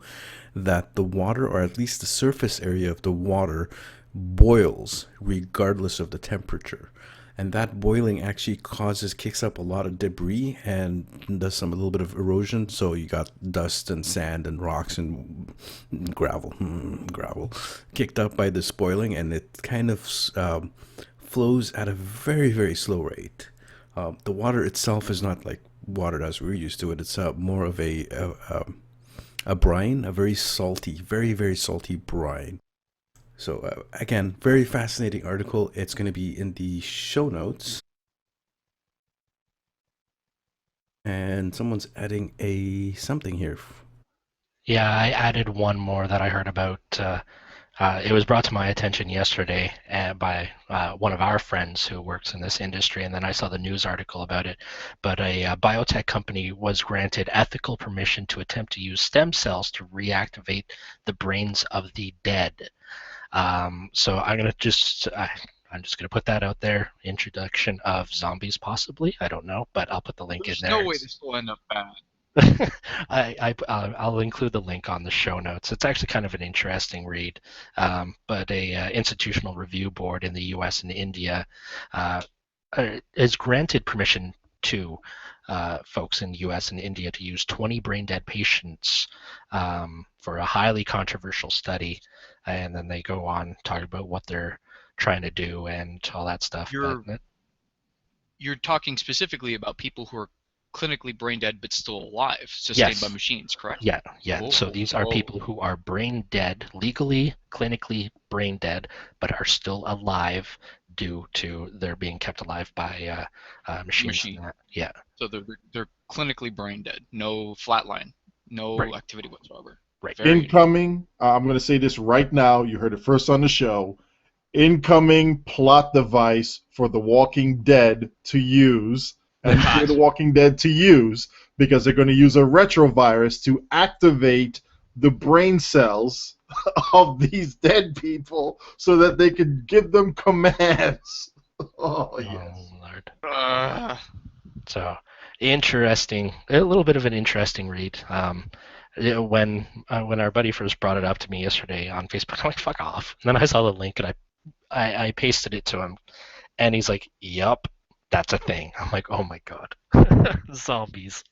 B: that the water, or at least the surface area of the water, boils regardless of the temperature. And that boiling actually kicks up a lot of debris and does a little bit of erosion. So you got dust and sand and rocks and gravel kicked up by this boiling, and it kind of flows at a very, very slow rate. The water itself is not like water as we're used to it. It's more of a brine, a very salty, very, very salty brine. So again, very fascinating article. It's going to be in the show notes. And someone's adding something here.
E: Yeah, I added one more that I heard about. It was brought to my attention yesterday by one of our friends who works in this industry, and then I saw the news article about it. But a biotech company was granted ethical permission to attempt to use stem cells to reactivate the brains of the dead. So I'm just gonna put that out there. Introduction of zombies, possibly. I don't know, but I'll put the link in there.
C: There's no way this will end up bad.
E: I'll include the link on the show notes. It's actually kind of an interesting read. But a institutional review board in the U.S. and India has granted permission to folks in the U.S. and India to use 20 brain-dead patients for a highly controversial study, and then they go on talking about what they're trying to do and all that stuff.
C: You're talking specifically about people who are clinically brain dead but still alive, sustained by machines, correct?
E: Yeah.
C: Cool.
E: So these are people who are brain dead, legally, clinically brain dead, but are still alive due to their being kept alive by machines. Yeah.
C: So they're clinically brain dead, no flatline, no activity whatsoever.
E: Right.
A: Incoming, I'm going to say this right now, you heard it first on the show, incoming plot device for The Walking Dead to use, and Fear the Walking Dead to use, because they're going to use a retrovirus to activate the brain cells of these dead people so that they can give them commands. Oh, yes.
E: Oh, Lord. So, interesting. A little bit of an interesting read. When our buddy first brought it up to me yesterday on Facebook, I'm like, fuck off. And then I saw the link and I pasted it to him, and he's like, yup, that's a thing. I'm like, oh my god. Zombies.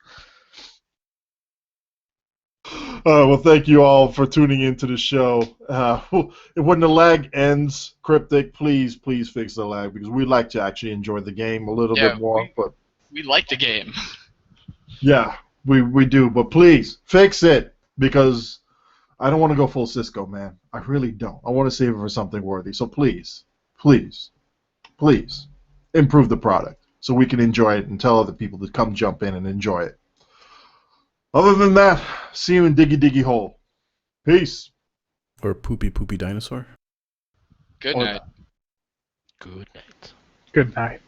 A: Well, thank you all for tuning into the show. When the lag ends, Cryptic, please fix the lag, because we like to actually enjoy the game a little bit more. But
C: we like the game.
A: Yeah, we do. But please fix it, because I don't want to go full Cisco, man. I really don't. I want to save it for something worthy. So please improve the product so we can enjoy it and tell other people to come jump in and enjoy it. Other than that, see you in Diggy Diggy Hole. Peace.
B: Or Poopy Poopy Dinosaur.
C: Good
A: Or
C: night.
E: Good night.
D: Good night.